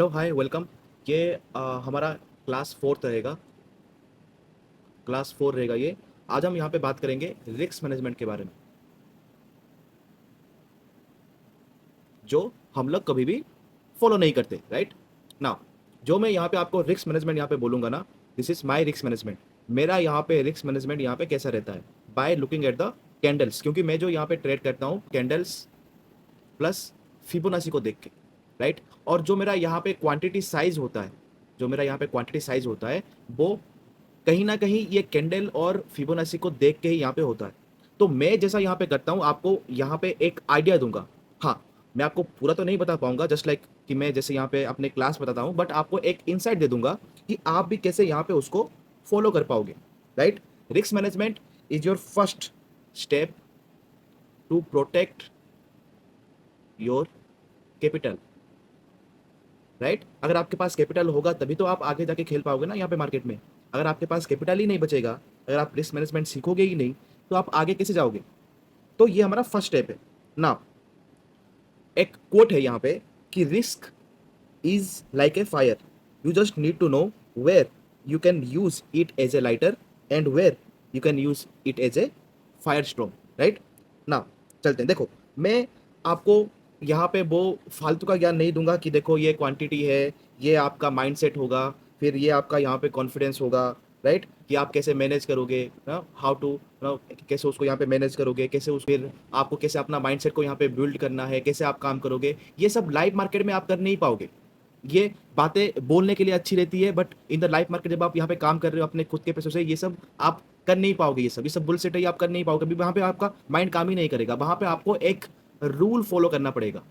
Hello hi welcome. ये हमारा class 4 रहेगा ये। आज हम यहाँ पे बात करेंगे रिस्क मैनेजमेंट के बारे में, जो हम लोग कभी भी फॉलो नहीं करते, राइट ना। जो मैं यहाँ पे आपको रिस्क मैनेजमेंट यहाँ पे बोलूंगा ना, this is my risk management. मेरा यहाँ पे रिस्क मैनेजमेंट यहाँ पे कैसा रहता है, by looking at the candles, क्योंकि मैं जो यहाँ पे ट्रेड करता हूँ कैंडल्स प्लस फिबोनाची को देख के, राइट। और जो मेरा यहाँ पे क्वांटिटी साइज होता है, वो कहीं ना कहीं ये कैंडल और फिबोनाची को देख के ही यहाँ पे होता है। तो मैं जैसा यहाँ पे करता हूँ, आपको यहाँ पे एक आइडिया दूंगा। हाँ, मैं आपको पूरा तो नहीं बता पाऊंगा, जस्ट लाइक कि मैं जैसे यहाँ पे अपने क्लास बताता हूँ, बट आपको एक इंसाइट दे दूंगा कि आप भी कैसे यहाँ पे उसको फॉलो कर पाओगे, right. Risk management is your first step to protect your capital, right. अगर आपके पास कैपिटल होगा तभी तो आप आगे जाके खेल पाओगे ना यहाँ पे मार्केट में। अगर आपके पास कैपिटल ही नहीं बचेगा, अगर आप रिस्क मैनेजमेंट सीखोगे ही नहीं, तो आप आगे कैसे जाओगे। तो ये हमारा फर्स्ट स्टेप है ना। एक कोट है यहाँ पे कि risk is like a fire, you just need to know where you can use it as a lighter and where you can use it as a fire storm, right ना। चलते हैं, देखो मैं आपको यहाँ पे वो फालतू का ज्ञान नहीं दूंगा कि देखो ये क्वांटिटी है, ये आपका माइंडसेट होगा, फिर ये आपका यहाँ पे कॉन्फिडेंस होगा, राइट। कि आप कैसे मैनेज करोगे, हाउ टू कैसे उसको यहाँ पे मैनेज करोगे, कैसे उस फिर आपको कैसे अपना माइंडसेट को यहाँ पे बिल्ड करना है, कैसे आप काम करोगे, ये सब लाइव मार्केट में आप कर नहीं पाओगे। ये बातें बोलने के लिए अच्छी रहती है, but in the life market जब आप यहाँ पे काम कर रहे हो अपने खुद के पैसों से, ये सब आप कर नहीं पाओगे। ये सब बुलशिट है, ये आप कर नहीं पाओगे। अभी वहाँ पे आपका माइंड काम ही नहीं करेगा। वहाँ पे आपको एक रूल फॉलो करना पड़ेगा,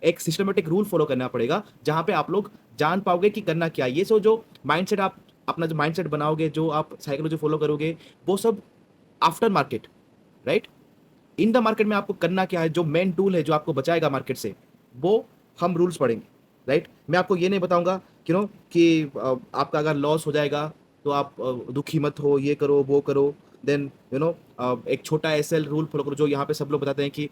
एक सिस्टमेटिक रूल फॉलो करना पड़ेगा, जहाँ पे आप लोग जान पाओगे कि करना क्या है। ये सो जो माइंडसेट आप अपना जो माइंडसेट बनाओगे, जो आप साइकोलॉजी फॉलो करोगे, वो सब after market, right. In the market में आपको करना क्या है, जो मेन टूल है जो आपको बचाएगा मार्केट से, वो हम रूल्स पढ़ेंगे, राइट। मैं आपको ये नहीं बताऊंगा कि आपका अगर लॉस हो जाएगा तो आप दुखी मत हो, ये करो वो करो। देन एक छोटा एसएल रूल फॉलो करो, जो यहाँ पे सब लोग बताते हैं कि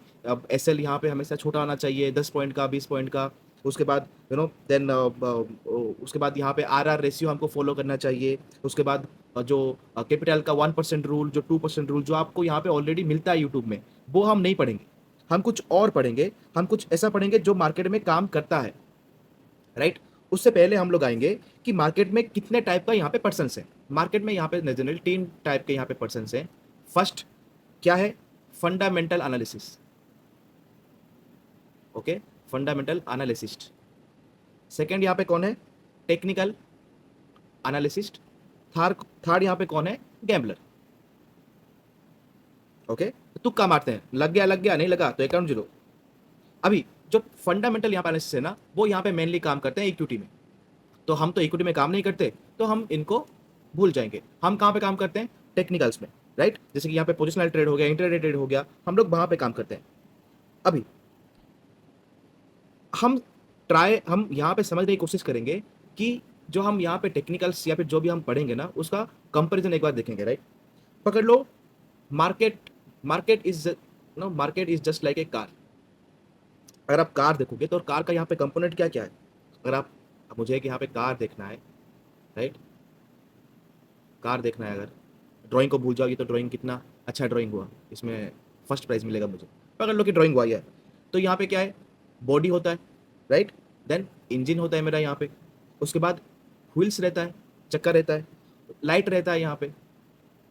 एसएल यहाँ पे हमेशा छोटा आना चाहिए, 10 पॉइंट का, 20 पॉइंट का। उसके बाद देन उसके बाद यहाँ पे आर रेशियो हमको फॉलो करना चाहिए। उसके बाद जो कैपिटल का 1% रूल, जो 2% रूल, जो आपको यहाँ पे ऑलरेडी मिलता है यूट्यूब में, वो हम नहीं पढ़ेंगे। हम कुछ और पढ़ेंगे, हम कुछ ऐसा पढ़ेंगे जो मार्केट में काम करता है, राइट। उससे पहले हम लोग आएंगे कि मार्केट में कितने टाइप का यहाँ पे पर्सन्स है। मार्केट में यहाँ पे जनरली 3 टाइप के यहाँ पे पर्सन्स हैं। फर्स्ट क्या है, fundamental analysis, okay, fundamental analyst. Second यहाँ पे कौन है, टेक्निकल एनालिसिस्ट। थर्ड थर्ड यहाँ पे कौन है, गैम्बलर, ओके। तुक्का मारते हैं, लग गया नहीं लगा तो अकाउंट जीरो। अभी जो फंडामेंटल यहाँ पे एनालिसिस है ना, वो यहाँ पे मेनली काम करते हैं इक्विटी में। तो हम तो इक्विटी में काम नहीं करते, तो हम इनको भूल जाएंगे। हम कहाँ पे काम करते हैं, टेक्निकल्स में, राइट। जैसे कि यहाँ पे पोजिशनल ट्रेड हो गया, इंटरडे ट्रेड हो गया, हम लोग वहां पे काम करते हैं। अभी हम यहाँ पे समझने की कोशिश करेंगे कि जो हम यहाँ पे टेक्निकल्स या फिर जो भी हम पढ़ेंगे ना, उसका कंपैरिजन एक बार देखेंगे, राइट। पकड़ लो, market market is just like a car. अगर आप कार देखोगे तो कार का यहाँ पे कंपोनेंट क्या क्या है। अगर आप अब मुझे एक यहाँ पे कार देखना है, राइट, कार देखना है। अगर ड्राइंग को भूल जाओगे तो ड्राइंग कितना अच्छा ड्राइंग हुआ, इसमें फर्स्ट प्राइज मिलेगा मुझे। पकड़ लो कि ड्राइंग हुआ ही है। तो यहाँ पे क्या है, बॉडी होता है, राइट। देन इंजन होता है मेरा यहाँ पे। उसके बाद व्हील्स रहता है, चक्का रहता है, लाइट रहता है यहाँ पे,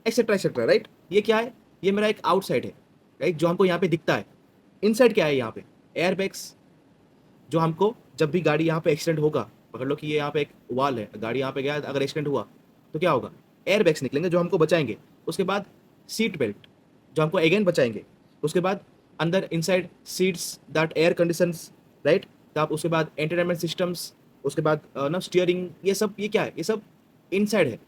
एक्सेट्रा, राइट। ये क्या है, ये मेरा एक आउटसाइड है, राइट, जो हमको यहाँ पे दिखता है। इनसाइड क्या है, यहाँ पे एयर बैग्स, जो हमको जब भी गाड़ी यहाँ पे एक्सीडेंट होगा, पकड़ लो कि ये यहाँ पे एक वॉल है, गाड़ी यहाँ पे गया, अगर एक्सीडेंट हुआ तो क्या होगा, एयर बैग्स निकलेंगे जो हमको बचाएंगे। उसके बाद सीट बेल्ट, जो हमको अगेन बचाएंगे। उसके बाद अंदर inside seats that air conditions, right. तो आप उसके बाद एंटरटेनमेंट सिस्टम्स, उसके बाद ना स्टीयरिंग, ये सब ये क्या है, ये सब इनसाइड है,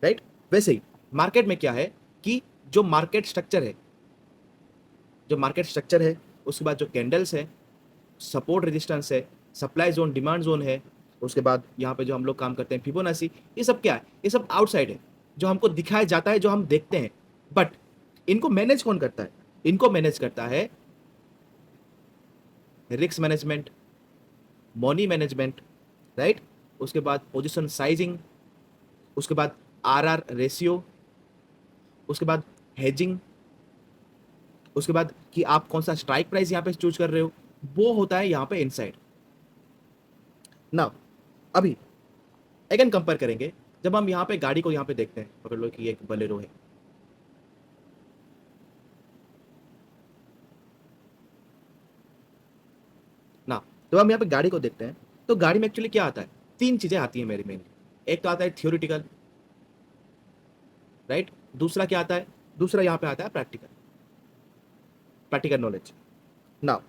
राइट। वैसे ही मार्केट में क्या है कि जो मार्केट स्ट्रक्चर है, उसके बाद जो कैंडल्स है, सपोर्ट रेजिस्टेंस है, सप्लाई जोन डिमांड जोन है। उसके बाद यहाँ पे जो हम लोग काम करते हैं फिबोनाची, ये सब क्या है, ये सब आउटसाइड है, जो हमको दिखाया जाता है, जो हम देखते हैं। बट इनको मैनेज कौन करता है, इनको मैनेज करता है risk management, money management, right? उसके बाद पोजीशन साइजिंग, उसके बाद आरआर रेशियो, उसके बाद हेजिंग, उसके बाद कि आप कौन सा स्ट्राइक प्राइस यहाँ पे चूज कर रहे हो, वो होता है यहाँ पे इनसाइड। नाउ अभी अगेन कंपेयर करेंगे, जब हम यहाँ पे गाड़ी को यहाँ पे देखते हैं, पकड़ लो कि ये एक बलेरो है, ना जब हम यहाँ पे गाड़ी को देखते हैं तो गाड़ी में एक्चुअली क्या आता है, तीन चीजें आती हैं मेरी मेनली। एक तो आता है थियोरिटिकल, राइट? दूसरा क्या आता है, दूसरा यहाँ पे आता है practical, practical knowledge. Now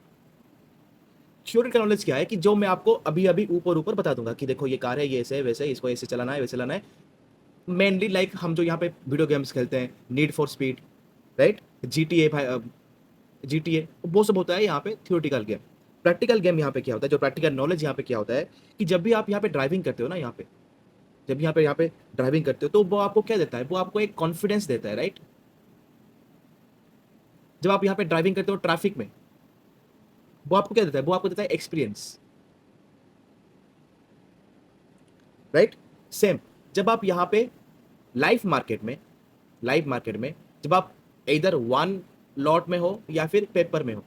theoretical knowledge क्या है कि जो मैं आपको अभी अभी ऊपर ऊपर बता दूंगा कि देखो ये कार है, ये ऐसे है, वैसे है, इसको ऐसे चलाना है, वैसे चलाना है। मेनली लाइक हम जो यहाँ पे वीडियो गेम्स खेलते हैं, need for speed, right, GTA, वो सब होता है यहाँ पे थियोरिटिकल गेम। प्रैक्टिकल गेम यहाँ पे क्या होता है, जो प्रैक्टिकल नॉलेज यहाँ पे क्या होता है कि जब भी आप यहाँ पे ड्राइविंग करते हो ना, यहाँ पे जब भी यहाँ पे ड्राइविंग करते हो तो वो आपको क्या देता है, वो आपको एक कॉन्फिडेंस देता है, राइट? जब आप यहाँ पे ड्राइविंग करते हो ट्रैफिक में, वो आपको क्या देता है, वो आपको देता है एक्सपीरियंस, राइट? सेम जब आप यहाँ पे लाइव मार्केट में, लाइव मार्केट में जब आप इधर वन लॉट में हो या फिर पेपर में हो,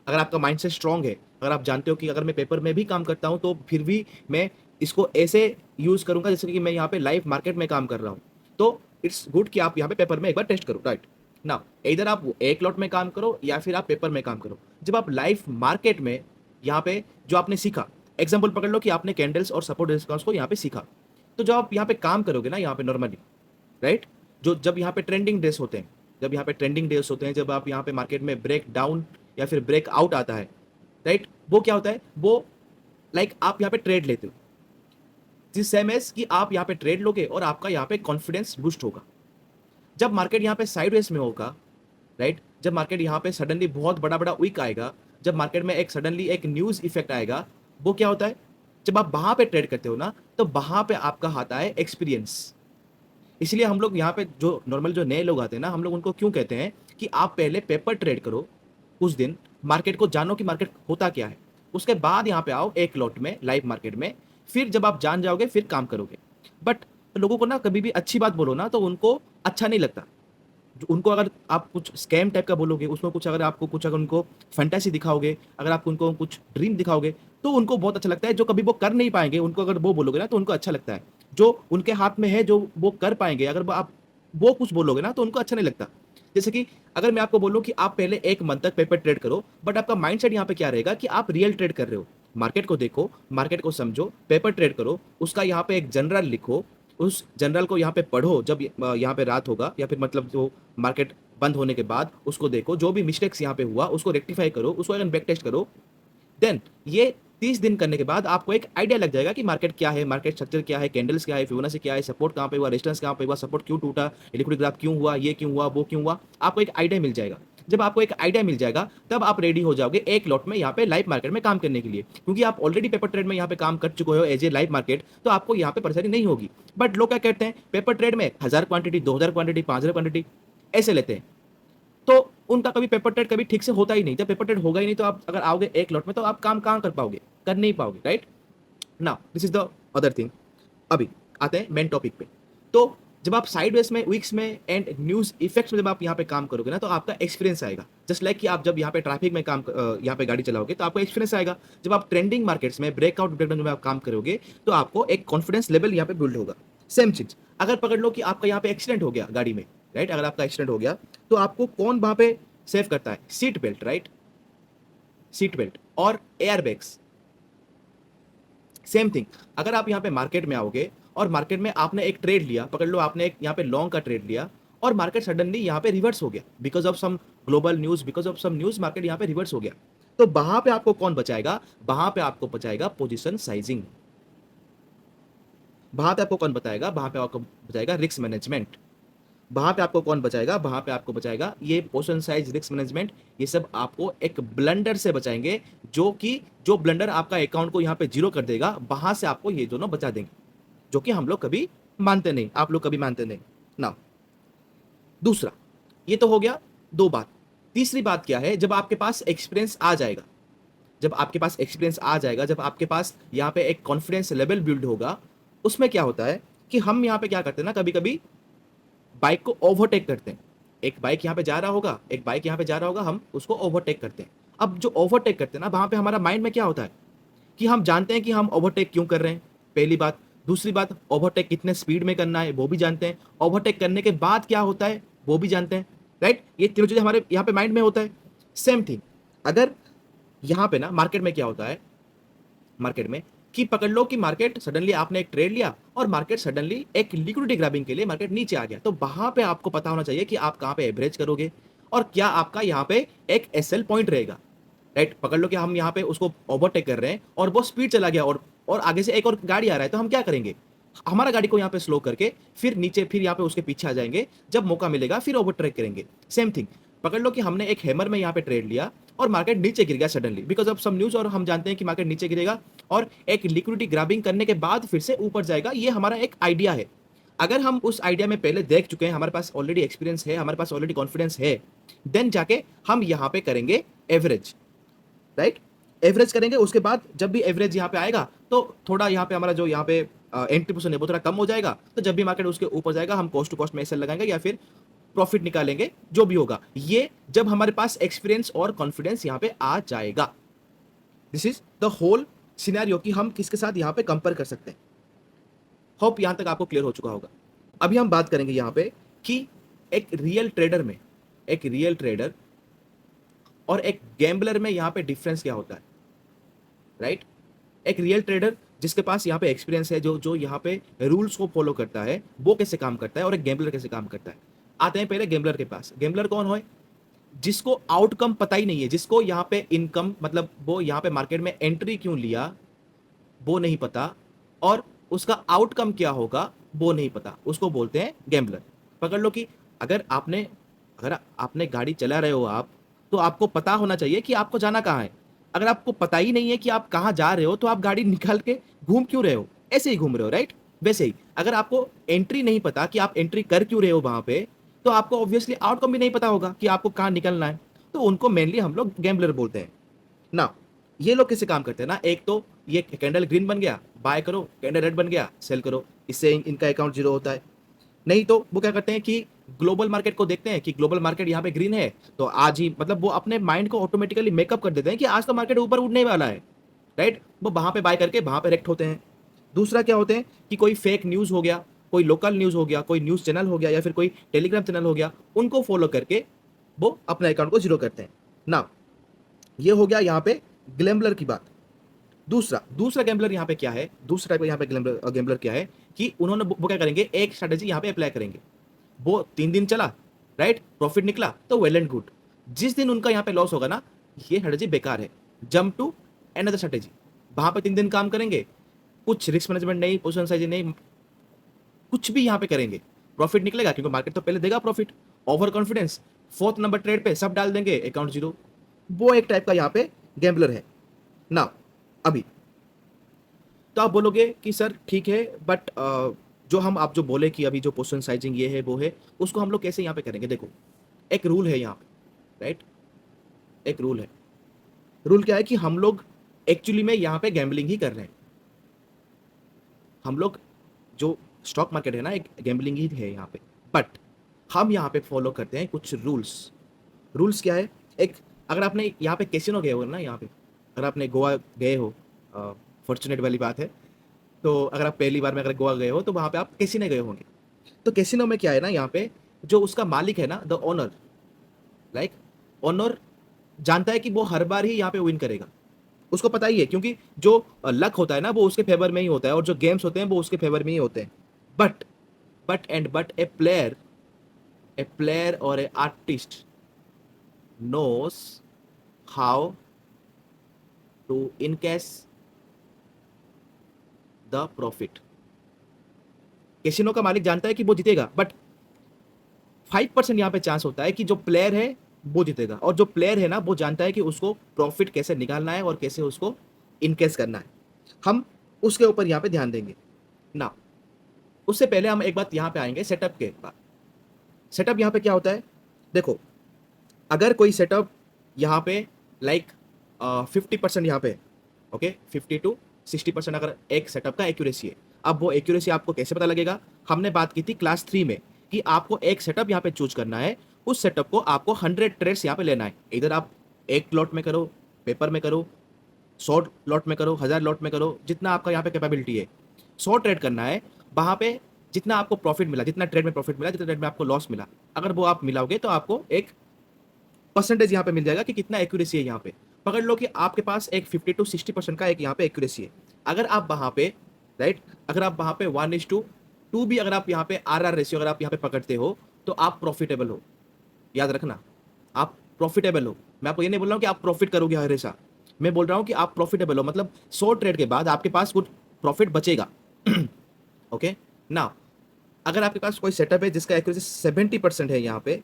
अगर आपका माइंडसेट स्ट्रांग है, अगर आप जानते हो कि अगर मैं पेपर में भी काम करता हूं तो फिर भी मैं इसको ऐसे यूज करूंगा जैसे कि मैं यहाँ पे लाइव मार्केट में काम कर रहा हूं, तो इट्स गुड कि आप यहाँ पे पेपर में एक बार टेस्ट करो, राइट? ना इधर आप एक लॉट में काम करो या फिर आप पेपर में काम करो, जब आप लाइव मार्केट में यहाँ पे जो आपने सीखा, एग्जाम्पल पकड़ लो कि आपने कैंडल्स और सपोर्ट रेजिस्टेंस को यहाँ पे सीखा, तो जब आप यहाँ पे काम करोगे ना यहाँ पे नॉर्मली, राइट, जो जब यहाँ पे ट्रेंडिंग डेज होते हैं, जब यहाँ पे ट्रेंडिंग डेज होते हैं, जब आप यहाँ पे मार्केट में ब्रेक डाउन या फिर ब्रेक आउट आता है, राइट, वो क्या होता है, वो लाइक आप यहाँ पे ट्रेड लेते हो, जिस सेम एज कि आप यहाँ पे ट्रेड लोगे और आपका यहाँ पे कॉन्फिडेंस बूस्ट होगा। जब मार्केट यहाँ पे साइडवेज में होगा, राइट, जब मार्केट यहाँ पे सडनली बहुत बड़ा बड़ा वीक आएगा, जब मार्केट में एक सडनली एक न्यूज इफेक्ट आएगा, वो क्या होता है, जब आप वहां पे ट्रेड करते हो ना, तो वहां पे आपका आता है एक्सपीरियंस। इसलिए हम लोग यहाँ पे जो नॉर्मल जो नए लोग आते हैं ना, हम लोग उनको क्यों कहते हैं कि आप पहले पेपर ट्रेड करो कुछ दिन, मार्केट को जानो कि मार्केट होता क्या है, उसके बाद यहाँ पे आओ एक लॉट में लाइव मार्केट में, फिर जब आप जान जाओगे फिर काम करोगे। बट लोगों को ना कभी भी अच्छी बात बोलो ना तो उनको अच्छा नहीं लगता, उनको अगर आप कुछ स्कैम टाइप का बोलोगे, उसमें कुछ अगर आपको कुछ अगर उनको फैंटेसी दिखाओगे, अगर आप उनको कुछ ड्रीम दिखाओगे, तो उनको बहुत अच्छा लगता है। जो कभी वो कर नहीं पाएंगे उनको अगर वो बोलोगे ना तो उनको अच्छा लगता है। जो उनके हाथ में है, जो वो कर पाएंगे, अगर आप वो कुछ बोलोगे ना तो उनको अच्छा नहीं लगता। जैसे कि अगर मैं आपको बोलूं कि आप पहले एक मंथ तक पेपर ट्रेड करो, बट आपका माइंडसेट यहाँ पे क्या रहेगा कि आप रियल ट्रेड कर रहे हो, मार्केट को देखो, मार्केट को समझो, पेपर ट्रेड करो, उसका यहाँ पे एक जनरल लिखो, उस जनरल को यहाँ पे पढ़ो जब यहाँ पे रात होगा, या फिर मतलब जो मार्केट बंद होने के बाद उसको देखो, जो भी मिस्टेक्स यहाँ पे हुआ उसको रेक्टिफाई करो, उसको अगर बैक टेस्ट करो, देन ये 30 दिन करने के बाद आपको एक आइडिया लग जाएगा कि मार्केट क्या है, मार्केट स्ट्रक्चर क्या है, कैंडल्स क्या है, फिबोनाची क्या है, सपोर्ट कहाँ पे हुआ, रेजिस्टेंस कहाँ पे हुआ, सपोर्ट क्यों टूटा, लिक्विड ग्राफ क्यों हुआ, ये क्यों हुआ, वो क्यों हुआ, आपको एक आइडिया मिल जाएगा। जब आपको एक आइडिया मिल जाएगा तब आप रेडी हो जाओगे एक लॉट में यहाँ पे लाइव मार्केट में काम करने के लिए, क्योंकि आप ऑलरेडी पेपर ट्रेड में यहाँ पे काम कर चुके हो एज ए लाइव मार्केट, तो आपको यहाँ पे परेशानी नहीं होगी। बट लोग क्या कहते हैं, पेपर ट्रेड में 1000 क्वांटिटी, 2000 क्वांटिटी, 5000 क्वांटिटी ऐसे लेते हैं, तो उनका कभी पेपर ट्रेड कभी ठीक से होता ही नहीं। जब पेपर ट्रेड होगा ही नहीं तो आप अगर आओगे एक लॉट में तो आप काम कहाँ कर पाओगे, कर नहीं पाओगे, right? Now this is the other thing. अभी आते हैं मेन टॉपिक पे। तो जब आप साइडवेज में, वीक्स में एंड न्यूज इफेक्ट्स में जब आप यहाँ पे काम करोगे ना तो आपका एक्सपीरियंस आएगा। जस्ट लाइक कि आप जब यहाँ पे ट्रैफिक में काम यहाँ पे गाड़ी चलाओगे तो आपको एक्सपीरियंस आएगा। जब आप ट्रेंडिंग मार्केट्स में ब्रेकआउट ब्रेकडाउन में आप काम करोगे तो आपको एक कॉन्फिडेंस लेवल यहाँ पे बिल्ड होगा। सेम चीज अगर पकड़ लो कि आपका यहाँ पे एक्सीडेंट हो गया गाड़ी में, राइट, अगर आपका एक्सीडेंट हो गया तो आपको कौन वहां पे सेव करता है, seat belt, right, seat belt और एयर बैग्स। सेम थिंग अगर आप यहाँ पे मार्केट में आओगे और मार्केट में आपने एक ट्रेड लिया, पकड़ लो आपने एक यहाँ पे लॉन्ग का ट्रेड लिया और मार्केट सडनली यहाँ पे रिवर्स हो गया because of some global news, because of some news market यहाँ पे रिवर्स हो गया, तो वहां पे आपको कौन बचाएगा, वहां पे आपको बचाएगा पोजीशन साइजिंग, वहां पे आपको कौन बताएगा, वहां पे आपको बचाएगा रिस्क मैनेजमेंट, वहां पे आपको कौन बचाएगा, वहां पे आपको बचाएगा ये पोजीशन साइज, रिस्क मैनेजमेंट, ये सब आपको एक ब्लंडर से बचाएंगे, जो कि जो ब्लंडर आपका अकाउंट को यहाँ पे जीरो कर देगा, वहां से आपको ये दोनों बचा देंगे, जो कि हम लोग कभी मानते नहीं, आप लोग कभी मानते नहीं ना। दूसरा, ये तो हो गया दो बात। तीसरी बात क्या है, जब आपके पास एक्सपीरियंस आ जाएगा, जब आपके पास एक्सपीरियंस आ जाएगा, जब आपके पास यहाँ पे एक कॉन्फिडेंस लेवल बिल्ड होगा, उसमें क्या होता है कि हम यहाँ पे क्या करते हैं ना, कभी-कभी बाइक को ओवरटेक करते हैं। एक बाइक यहाँ पे जा रहा होगा, एक बाइक यहाँ पे जा रहा होगा, हम उसको ओवरटेक करते हैं। अब जो ओवरटेक करते हैं ना, वहाँ पे हमारा माइंड में क्या होता है कि हम जानते हैं कि हम ओवरटेक क्यों कर रहे हैं, पहली बात। दूसरी बात, ओवरटेक कितने स्पीड में करना है, वो भी जानते हैं। ओवरटेक करने के बाद क्या होता है, वो भी जानते हैं, राइट? ये तीनों चीज़ें हमारे यहाँ पे माइंड में होता है। सेम थिंग, अगर यहाँ पे ना मार्केट में क्या होता है, मार्केट में कि पकड़ लो कि मार्केट सडनली आपने एक ट्रेड लिया और मार्केट सडनली एक लिक्विडिटी ग्रैबिंग के लिए मार्केट नीचे आ गया, तो वहां पे आपको पता होना चाहिए कि आप कहां पे एवरेज करोगे और क्या आपका यहाँ पे एक एसएल पॉइंट रहेगा, राइट? पकड़ लो कि हम यहाँ पे उसको ओवरटेक कर रहे हैं और वो स्पीड चला गया और आगे से एक और गाड़ी आ रहा है, तो हम क्या करेंगे, हमारा गाड़ी को यहाँ पे स्लो करके फिर नीचे, फिर यहाँ पे उसके पीछे आ जाएंगे, जब मौका मिलेगा फिर ओवरटेक करेंगे। सेम थिंग, पकड़ लो कि हमने एक हैमर में यहाँ पे ट्रेड लिया और मार्केट नीचे गिर गया suddenly because of some news, और हम जानते हैं कि मार्केट नीचे गिरेगा और एक लिक्विडिटी ग्रैबिंग करने के बाद फिर से ऊपर जाएगा। ये हमारा एक आइडिया है। अगर हम उस आइडिया में पहले देख चुके हैं, हमारे पास ऑलरेडी एक्सपीरियंस है, हमारे पास ऑलरेडी कॉन्फिडेंस है, देन जाके हम यहाँ पे करेंगे एवरेज, राइट? एवरेज करेंगे, उसके बाद जब भी एवरेज यहाँ पे आएगा तो थोड़ा यहाँ पे हमारा जो यहाँ पे एंट्री पोजीशन है वो थोड़ा कम हो जाएगा, तो जब भी मार्केट उसके ऊपर जाएगा हम कॉस्ट टू कॉस्ट में एसएल लगाएंगे या फिर प्रॉफिट निकालेंगे, जो भी होगा। ये जब हमारे पास एक्सपीरियंस और कॉन्फिडेंस यहाँ पे आ जाएगा। This is the whole scenario कि हम किसके साथ यहाँ पे कंपेयर कर सकते हैं। होप यहाँ तक आपको क्लियर हो चुका होगा। अभी हम बात करेंगे यहाँ पे कि एक रियल ट्रेडर में, एक रियल ट्रेडर और एक गैम्बलर में यहाँ पे डिफरेंस क्या होता है, राइट? एक रियल ट्रेडर जिसके पास यहाँ पे एक्सपीरियंस है, जो जो यहाँ पे रूल्स को फॉलो करता है, वो कैसे काम करता है, और एक गैम्बलर कैसे काम करता है। आते हैं पहले गैम्बलर के पास। गैम्बलर कौन है? जिसको आउटकम पता ही नहीं है, जिसको यहाँ पे इनकम, मतलब वो यहाँ पे मार्केट में एंट्री क्यों लिया वो नहीं पता, और उसका आउटकम क्या होगा वो नहीं पता, उसको बोलते हैं गैम्बलर। पकड़ लो कि अगर आपने गाड़ी चला रहे हो आप, तो आपको पता होना चाहिए कि आपको जाना कहाँ है। अगर आपको पता ही नहीं है कि आप कहाँ जा रहे हो, तो आप गाड़ी निकाल के घूम क्यों रहे हो? ऐसे ही घूम रहे हो, राइट? वैसे ही अगर आपको एंट्री नहीं पता कि आप एंट्री कर क्यों रहे हो वहां पे, तो आपको ऑब्वियसली आउटकम भी नहीं पता होगा कि आपको कहाँ निकलना है। तो उनको मेनली हम लोग गैम्बलर बोलते हैं ना। ये लोग कैसे काम करते हैं ना, एक तो ये कैंडल ग्रीन बन गया, बाय करो, कैंडल रेड बन गया, सेल करो, इससे इनका अकाउंट जीरो होता है। नहीं तो वो क्या करते हैं कि ग्लोबल मार्केट को देखते हैं कि ग्लोबल मार्केट यहाँ पे ग्रीन है, तो आज ही, मतलब वो अपने माइंड को ऑटोमेटिकली मेकअप कर देते हैं कि आज तो मार्केट ऊपर उठने वाला है, राइट? वो वहां पे बाय करके वहां पे रेक्ट होते हैं। दूसरा क्या होते हैं कि कोई फेक न्यूज हो गया, कोई लोकल न्यूज हो गया, कोई न्यूज चैनल हो गया, या फिर कोई टेलीग्राम चैनल हो गया, उनको फॉलो करके वो अपने अकाउंट को जीरो करते हैं ना। ये हो गया यहाँ पे ग्लैम्बलर की बात। दूसरा दूसरा गैम्बलर यहाँ पे क्या है, दूसरा टाइप का यहाँ पे गैम्बलर क्या है कि उन्होंने वो क्या करेंगे, एक स्ट्रेटेजी यहाँ पे अप्लाई करेंगे। वो 3 दिन चला, राइट, प्रॉफिट निकला तो वेल एंड गुड। जिस दिन उनका यहाँ पे लॉस होगा ना, ये स्ट्रेटेजी बेकार है, जंप टू अनदर स्ट्रेटेजी। वहां पे 3 दिन काम करेंगे, कुछ रिस्क मैनेजमेंट नहीं, पोजीशन साइज नहीं, कुछ भी यहाँ पे करेंगे, प्रॉफिट निकलेगा क्योंकि मार्केट तो पहले देगा profit. Over confidence, 4th number trade पे सब डाल देंगे, अकाउंट जीरो। वो एक टाइप का यहाँ पे गैम्बलर है ना। अभी तो आप बोलोगे कि सर ठीक है, बट जो हम आप जो बोले कि अभी जो पोजीशन साइजिंग ये है वो है, उसको हम लोग कैसे यहाँ पे करेंगे? देखो, एक रूल है यहाँ पे, राइट? एक रूल है। रूल क्या है कि हम लोग एक्चुअली में यहाँ पे गैम्बलिंग ही कर रहे हैं। हम लोग जो स्टॉक मार्केट है ना, एक गैम्बलिंग ही है यहाँ पे, बट हम यहाँ पे फॉलो करते हैं कुछ रूल्स। रूल्स क्या है? एक, अगर आपने यहाँ पे कैसीनो गए हो ना, यहाँ पे अगर आपने गोवा गए हो, फॉर्चुनेट वाली बात है, तो अगर आप पहली बार में अगर गोवा गए हो तो वहाँ पे आप कैसीनो गए होंगे। तो कैसीनो में क्या है ना, यहाँ पे जो उसका मालिक है ना, द ओनर, लाइक ओनर जानता है कि वो हर बार ही यहाँ पे विन करेगा। उसको पता ही है, क्योंकि जो लक होता है ना वो उसके फेवर में ही होता है, और जो गेम्स होते हैं वो उसके फेवर में ही होते हैं। बट ए प्लेयर और a artist knows how to encash the profit। Casino का मालिक जानता है कि वो जीतेगा, बट 5% यहाँ पे चांस होता है कि जो प्लेयर है वो जीतेगा, और जो प्लेयर है ना वो जानता है कि उसको प्रॉफिट कैसे निकालना है और कैसे उसको इनकेस करना है। हम उसके ऊपर यहाँ पे ध्यान देंगे ना। उससे पहले हम एक बात यहाँ पे आएंगे सेटअप के बाद। सेटअप यहाँ पे क्या होता है? देखो, अगर कोई सेटअप यहाँ पे लाइक 50% यहाँ पे, ओके, 50 to 60% अगर एक सेटअप का एक्यूरेसी है। अब वो एक्यूरेसी आपको कैसे पता लगेगा? हमने बात की थी क्लास 3 में कि आपको एक सेटअप यहाँ पे चूज करना है, उस सेटअप को आपको 100 ट्रेड्स यहाँ पे लेना है। इधर आप एक लॉट में करो, पेपर में करो, 100 लॉट में करो, 1000 लॉट में करो, जितना आपका यहाँ पे कैपेबिलिटी है। 100 ट्रेड करना है, वहाँ पे जितना आपको प्रॉफिट मिला, जितना ट्रेड में प्रॉफिट मिला, जितना ट्रेड में आपको लॉस मिला, अगर वो आप मिलाओगे तो आपको एक परसेंटेज यहाँ पे मिल जाएगा कि कितना एक्यूरेसी है यहाँ पे। पकड़ लो कि आपके पास एक 50 to 60% का एक यहाँ पे एक्यूरेसी है। अगर आप वहाँ पे, राइट, अगर आप वहाँ पे 1:2 भी अगर आप यहाँ पे RR रेशियो अगर आप यहाँ पे पकड़ते हो तो आप प्रॉफिटेबल हो। याद रखना, आप प्रॉफिटेबल हो। मैं आपको ये नहीं बोल रहा हूँ कि आप प्रॉफिट करोगे हमेशा, मैं बोल रहा हूँ कि आप प्रॉफिटेबल हो, मतलब 100 ट्रेड के बाद आपके पास कुछ प्रॉफिट बचेगा। ओके ना, अगर आपके पास कोई सेटअप है जिसका एक्यूरेसी 70% है यहाँ पे,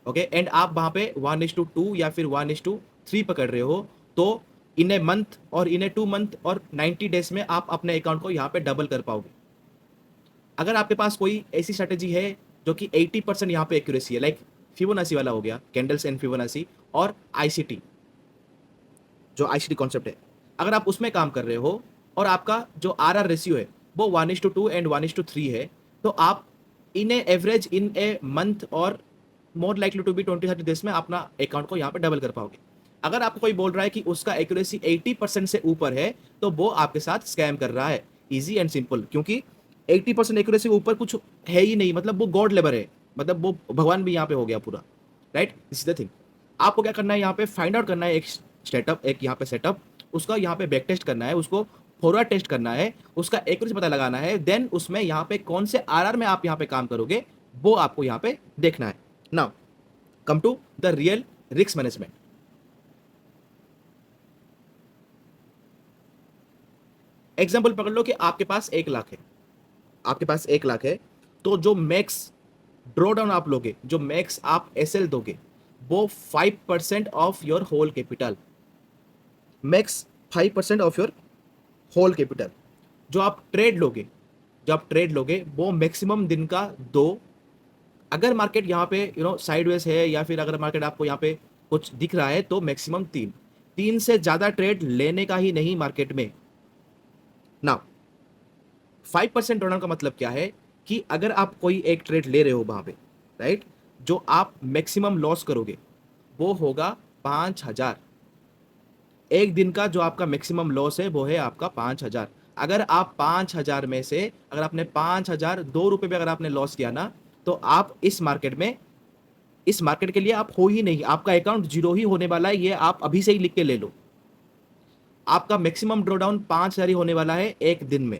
ओके, एंड आप वहाँ पे 1:2 या फिर 1:3 पकड़ रहे हो, तो इन ए मंथ और इन ए 2 मंथ और 90 डेज में आप अपने अकाउंट को यहाँ पे डबल कर पाओगे। अगर आपके पास कोई ऐसी स्ट्रेटेजी है जो कि 80% यहाँ पे एक्यूरेसी है, लाइक फिबोनाची वाला हो गया, कैंडल्स एंड फिबोनाची, और आईसीटी, जो आईसीटी कॉन्सेप्ट है, अगर आप उसमें काम कर रहे हो और आपका जो RR रेशियो है वो 1:2 एंड 1:3 है, तो आप इन ए एवरेज इन ए मंथ और more likely to be 20-30 days में अपना अकाउंट को यहाँ पे डबल कर पाओगे। अगर आपको कोई बोल रहा है कि उसका एक्यूरेसी 80% से ऊपर है, तो वो आपके साथ स्कैम कर रहा है। इजी एंड सिंपल, क्योंकि 80% एक्यूरेसी ऊपर कुछ है ही नहीं, मतलब वो गॉड लेवल है, मतलब वो भगवान भी यहाँ पे हो गया पूरा, right. This is the thing. आपको क्या करना है, यहाँ पे फाइंड आउट करना है एक सेटअप, एक यहाँ पे सेटअप, उसका यहाँ पे बैक टेस्ट करना है, उसको फॉरवर्ड टेस्ट करना है, उसका एक्यूरेसी पता लगाना है, देन उसमें यहाँ पे कौन से RR में आप यहाँ पे काम करोगे वो आपको यहाँ पे देखना है। Now come to the real risk management. Example पकड़ लो कि आपके पास 1 लाख है, आपके पास 1 लाख है, तो जो मैक्स ड्रॉ डाउन आप लोगे, जो मैक्स आप SL दोगे, वो 5% of your whole capital, max 5% of your whole capital. जो आप ट्रेड लोगे, जो आप ट्रेड लोगे वो मैक्सिमम दिन का 2, अगर मार्केट यहाँ पे साइडवेज है या फिर अगर मार्केट आपको यहाँ पे कुछ दिख रहा है तो मैक्सिमम 3 से ज्यादा ट्रेड लेने का ही नहीं मार्केट में। ना 5% ड्रॉडाउन का मतलब क्या है कि अगर आप कोई एक ट्रेड ले रहे हो वहां पे, राइट, जो आप मैक्सिमम लॉस करोगे वो होगा 5,000। एक दिन का जो आपका मैक्सिमम लॉस है वो है आपका 5,000। अगर आप 5,000 में से अगर आपने 5,000 2 रुपए भी अगर आपने लॉस किया ना, तो आप इस मार्केट में, इस मार्केट के लिए आप हो ही नहीं, आपका अकाउंट जीरो ही होने वाला है। ये आप अभी से ही लिख के ले लो, आपका मैक्सिमम ड्रॉडाउन 5,000 ही होने वाला है एक दिन में,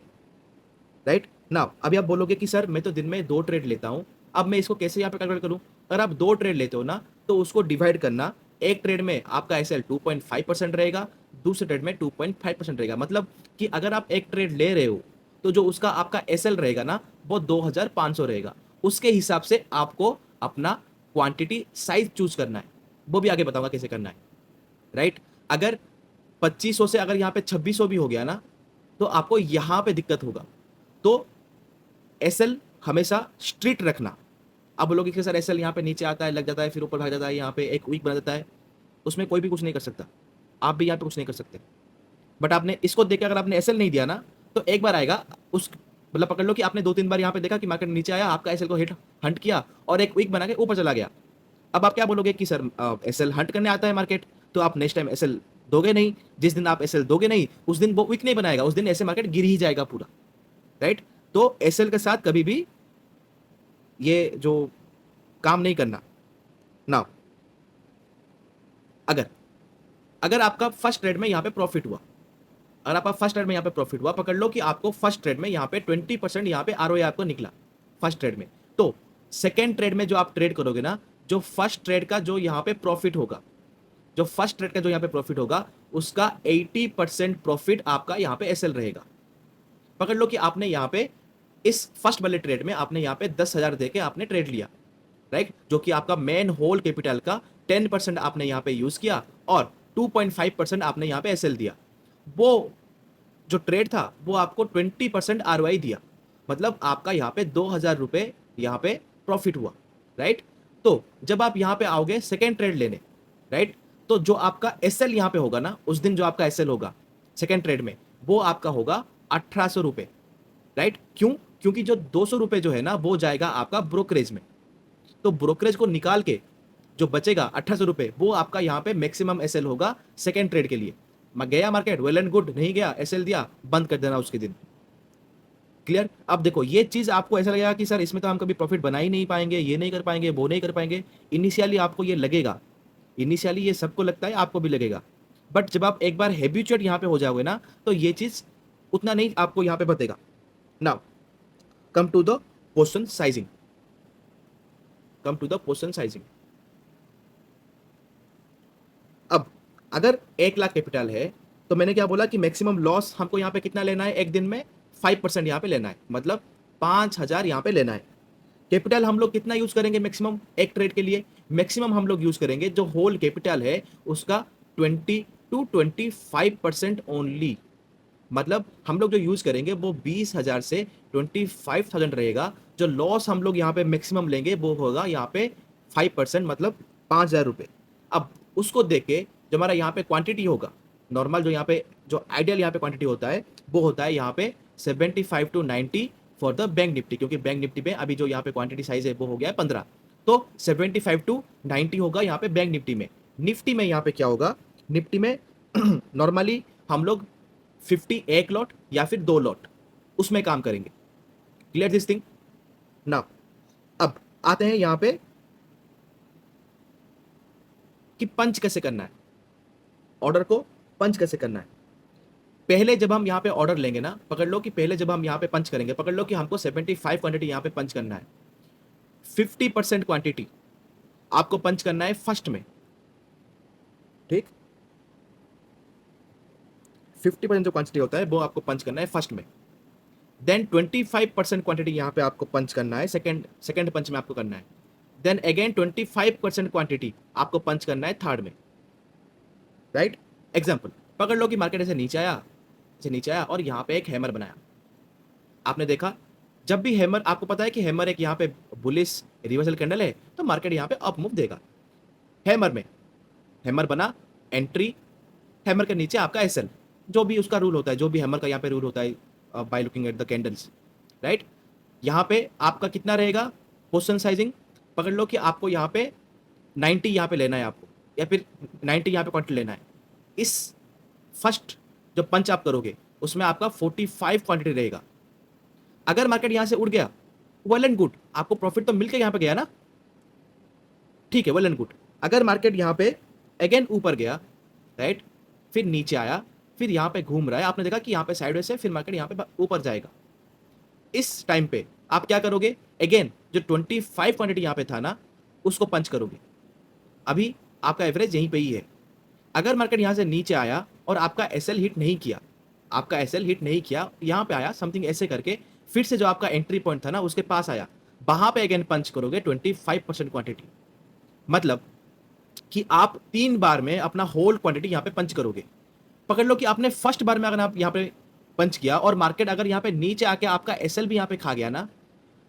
राइट ना। अभी आप बोलोगे कि सर मैं तो दिन में 2 ट्रेड लेता हूं, अब मैं इसको कैसे यहाँ पे कैलकुलेट करूं? अगर आप 2 ट्रेड लेते हो ना, तो उसको डिवाइड करना, एक ट्रेड में आपका SL 2.5% रहेगा, दूसरे ट्रेड में 2.5% रहेगा। मतलब कि अगर आप एक ट्रेड ले रहे हो तो जो उसका आपका SL रहेगा ना वो 2,500 रहेगा। उसके हिसाब से आपको अपना क्वांटिटी साइज चूज करना है, वो भी आगे बताऊंगा कैसे करना है, राइट। अगर 2500 से अगर यहाँ पे 2600 भी हो गया ना, तो आपको यहाँ पे दिक्कत होगा। तो SL हमेशा स्ट्रिक्ट रखना। आप बोलोगे कि सर SL यहाँ पे नीचे आता है, लग जाता है, फिर ऊपर भाग जाता है, यहाँ पे एक वीक बना देता है, उसमें कोई भी कुछ नहीं कर सकता, आप भी यहाँ पे कुछ नहीं कर सकते। बट आपने इसको देख के अगर आपने SL नहीं दिया ना, तो एक बार आएगा उस, मतलब पकड़ लो कि आपने 2-3 बार यहाँ पे देखा कि मार्केट नीचे आया, आपका SL को हिट हंट किया और एक वीक बना के ऊपर चला गया। अब आप क्या बोलोगे कि सर SL हंट करने आता है मार्केट, तो आप नेक्स्ट टाइम SL दोगे नहीं। जिस दिन आप SL दोगे नहीं उस दिन वो वीक नहीं बनाएगा, उस दिन ऐसे मार्केट गिर ही जाएगा पूरा, राइट। तो SL के साथ कभी भी ये जो काम नहीं करना ना। अगर अगर आपका फर्स्ट ट्रेड में यहाँ पे प्रॉफिट हुआ, अगर आपका फर्स्ट ट्रेड में यहाँ पे प्रॉफिट हुआ, पकड़ लो कि आपको फर्स्ट ट्रेड में यहाँ पे 20% यहाँ पे ROI आपको निकला फर्स्ट ट्रेड में, तो सेकेंड ट्रेड में जो आप ट्रेड करोगे ना, जो फर्स्ट ट्रेड का जो यहाँ पे प्रॉफिट होगा, जो फर्स्ट ट्रेड का जो यहाँ पे प्रॉफिट होगा, उसका 80% प्रॉफिट आपका यहाँ पे SL रहेगा। पकड़ लो कि आपने यहाँ पे इस फर्स्ट वाले ट्रेड में आपने यहाँ पे 10,000 देके आपने ट्रेड लिया, राइट, जो कि आपका मेन होल कैपिटल का 10% आपने यहाँ पे यूज किया और 2.5% आपने यहाँ पे SL दिया। वो जो ट्रेड था वो आपको 20% ROI दिया, मतलब आपका यहाँ पे 2,000 रुपए यहाँ पे प्रॉफिट हुआ, राइट। तो जब आप यहाँ पे आओगे सेकेंड ट्रेड लेने, राइट, तो जो आपका एसएल यहाँ पे होगा ना, उस दिन जो आपका एसएल होगा सेकेंड ट्रेड में, वो आपका होगा 1800 रुपये, राइट? क्यों? क्योंकि जो 200 रुपये जो है ना, वो जाएगा आपका ब्रोकरेज में। तो ब्रोकरेज को निकाल के जो बचेगा 1800 रुपये, वो आपका यहाँ पे मैक्सिमम एसएल होगा सेकेंड ट्रेड के लिए। गया मार्केट, वेल एंड गुड, नहीं गया, एसएल दिया, बंद कर देना उसके दिन। क्लियर? अब देखो, ये चीज आपको ऐसा लगेगा कि सर इसमें तो हम कभी प्रॉफिट बना ही नहीं पाएंगे, ये नहीं कर पाएंगे, वो नहीं कर पाएंगे। इनिशियली आपको ये लगेगा, इनिशियली ये सबको लगता है, आपको भी लगेगा। बट जब आप एक बार हैबिचुएट यहाँ पे हो जाओगे ना, तो ये चीज उतना नहीं आपको यहाँ पे बतेगा। Now come to the portion sizing, come to the portion sizing. अब अगर 1 लाख कैपिटल है, तो मैंने क्या बोला कि मैक्सिमम लॉस हमको यहाँ पे कितना लेना है एक दिन में? 5% यहाँ पे लेना है, मतलब 5000 यहाँ पे लेना है। कैपिटल हम लोग कितना यूज करेंगे मैक्सिमम एक ट्रेड के लिए? मैक्सिमम हम लोग यूज करेंगे जो होल कैपिटल है उसका 20 to 25% ओनली। मतलब हम लोग जो यूज करेंगे वो 20,000 से 25,000 रहेगा। जो लॉस हम लोग यहाँ पे मैक्सिमम लेंगे वो होगा यहाँ पे 5%, मतलब 5,000 रुपये। अब उसको देख के जो हमारा यहाँ पे क्वांटिटी होगा, नॉर्मल जो यहाँ पे जो आइडियल यहाँ पे क्वांटिटी होता है, वो होता है यहाँ पे 75 to 90 for the bank Nifty, क्योंकि बैंक निफ्टी में अभी जो यहाँ पे क्वांटिटी साइज है वो हो गया है 15। तो 75 to 90 होगा यहाँ पे बैंक निफ्टी में। निफ्टी में यहाँ पे क्या होगा? निफ्टी में नॉर्मली हम लोग 50 एक लॉट या फिर 2 लॉट उसमें काम करेंगे। Clear this thing? ना अब आते हैं यहाँ पे कि पंच कैसे करना है, ऑर्डर को पंच कैसे करना है। पहले जब हम यहाँ पे ऑर्डर लेंगे ना, पकड़ लो कि पहले जब हम यहाँ पे पंच करेंगे, पकड़ लो कि हमको 75 क्वांटिटी यहाँ पे पंच करना है। 50% क्वांटिटी आपको पंच करना है फर्स्ट में, ठीक? 50% जो क्वांटिटी होता है वो आपको पंच करना है फर्स्ट में। देन 25% क्वांटिटी यहाँ पे आपको पंच करना है सेकंड पंच में आपको करना है। देन अगेन 25% क्वांटिटी आपको पंच करना है थर्ड में, राइट? एग्जाम्पल, पकड़ लो कि मार्केट ऐसे नीचे आया, ऐसे नीचे आया और यहाँ पे एक हैमर बनाया। आपने देखा, जब भी हैमर, आपको पता है कि हैमर एक यहाँ पे बुलिश रिवर्सल कैंडल है, तो मार्केट यहाँ पे अप मूव देगा। हैमर में हैमर बना, एंट्री, हैमर के नीचे आपका एसएल, जो भी उसका रूल होता है, जो भी हैमर का यहाँ पे रूल होता है by looking at the candles, right? यहाँ पे आपका कितना रहेगा पोजीशन साइजिंग? पकड़ लो कि आपको यहाँ पे 90 यहाँ पे लेना है आपको, या फिर 90 यहाँ पे क्वांटिटी लेना है। इस फर्स्ट जो पंच आप करोगे उसमें आपका 45 क्वांटिटी रहेगा। अगर मार्केट यहाँ से उड़ गया, वेल एंड गुड, आपको प्रॉफिट तो मिलकर यहाँ पे गया ना, ठीक है, वेल एंड गुड। अगर मार्केट यहाँ पे अगेन ऊपर गया, राइट, फिर नीचे आया, फिर यहाँ पे घूम रहा है, आपने देखा कि यहाँ पे साइडवेज है, फिर मार्केट यहाँ पे ऊपर जाएगा। इस टाइम पे आप क्या करोगे? अगेन जो 25 क्वांटिटी यहाँ पे था ना, उसको पंच करोगे। अभी आपका एवरेज यहीं पे ही है। अगर मार्केट यहाँ से नीचे आया और आपका एसएल हिट नहीं किया, आपका एसएल हिट नहीं किया, यहाँ पे आया समथिंग ऐसे करके, फिर से जो आपका एंट्री पॉइंट था ना उसके पास आया, वहां पे अगेन पंच करोगे 25% क्वांटिटी। मतलब कि आप 3 बार में अपना होल क्वांटिटी यहाँ पे पंच करोगे। पकड़ लो कि आपने फर्स्ट बार में अगर आप यहाँ पे पंच किया और मार्केट अगर यहाँ पे नीचे आके आपका एसएल भी यहाँ पे खा गया ना,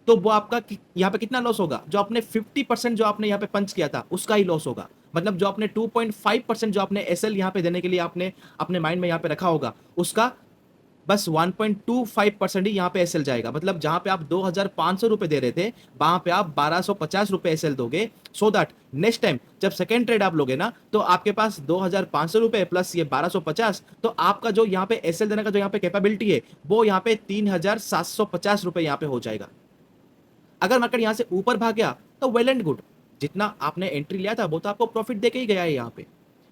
तो वो आपका यहाँ पे कितना लॉस होगा? जो आपने 50% जो आपने यहाँ पे पंच किया था उसका ही लॉस होगा। मतलब जो आपने 2.5% जो आपने एसएल यहाँ पे देने के लिए आपने अपने माइंड में यहाँ पे रखा होगा, उसका बस 1.25% ही यहाँ पे एसएल जाएगा। मतलब जहाँ पे आप 2,500 रुपए दे रहे थे, वहां पे आप 1,250 रुपए एसएल दोगे, सो दैट नेक्स्ट टाइम जब सेकेंड ट्रेड आप लोगे ना, तो आपके पास 2,500 रुपए प्लस ये 1,250, तो आपका जो यहाँ पे एसएल देने का जो यहाँ पे कैपेबिलिटी है, वो यहाँ पे 3,750 रुपए यहाँ पे हो जाएगा। अगर मार्केट यहाँ से ऊपर भाग गया तो वेल एंड गुड, जितना आपने एंट्री लिया था वो तो आपको प्रॉफिट देके ही गया है यहाँ पे।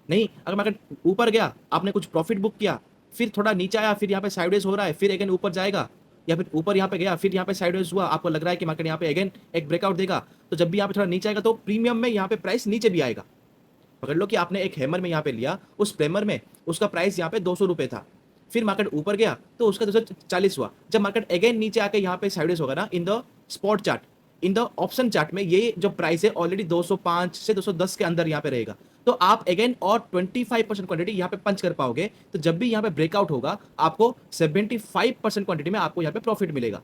नहीं, अगर मार्केट ऊपर गया, आपने कुछ प्रॉफिट बुक किया, फिर थोड़ा नीचे आया, फिर यहाँ पे साइडवेज हो रहा है, फिर अगेन ऊपर जाएगा, या फिर ऊपर यहाँ पे गया, फिर यहाँ पे साइडवेज हुआ, आपको लग रहा है कि मार्केट यहाँ पे अगेन एक ब्रेकआउट देगा, तो जब भी यहाँ पे थोड़ा नीचे आएगा तो प्रीमियम में यहाँ पे प्राइस नीचे भी आएगा। पकड़ लो कि आपने एक हैमर में यहाँ पे लिया, उस हैमर में उसका प्राइस यहाँ पे 200 रुपए था, फिर मार्केट ऊपर गया तो उसका 240 हुआ। जब मार्केट अगेन नीचे आके यहाँ पे साइडवेज होगा ना, in the spot chart, in the option chart में ये जो प्राइस है ऑलरेडी 205 से 210 के अंदर यहाँ पे रहेगा, तो आप अगेन और 25% क्वांटिटी यहाँ पे पंच कर पाओगे। तो जब भी यहाँ पे ब्रेकआउट होगा, आपको 75% क्वांटिटी में आपको यहाँ पे प्रॉफिट मिलेगा,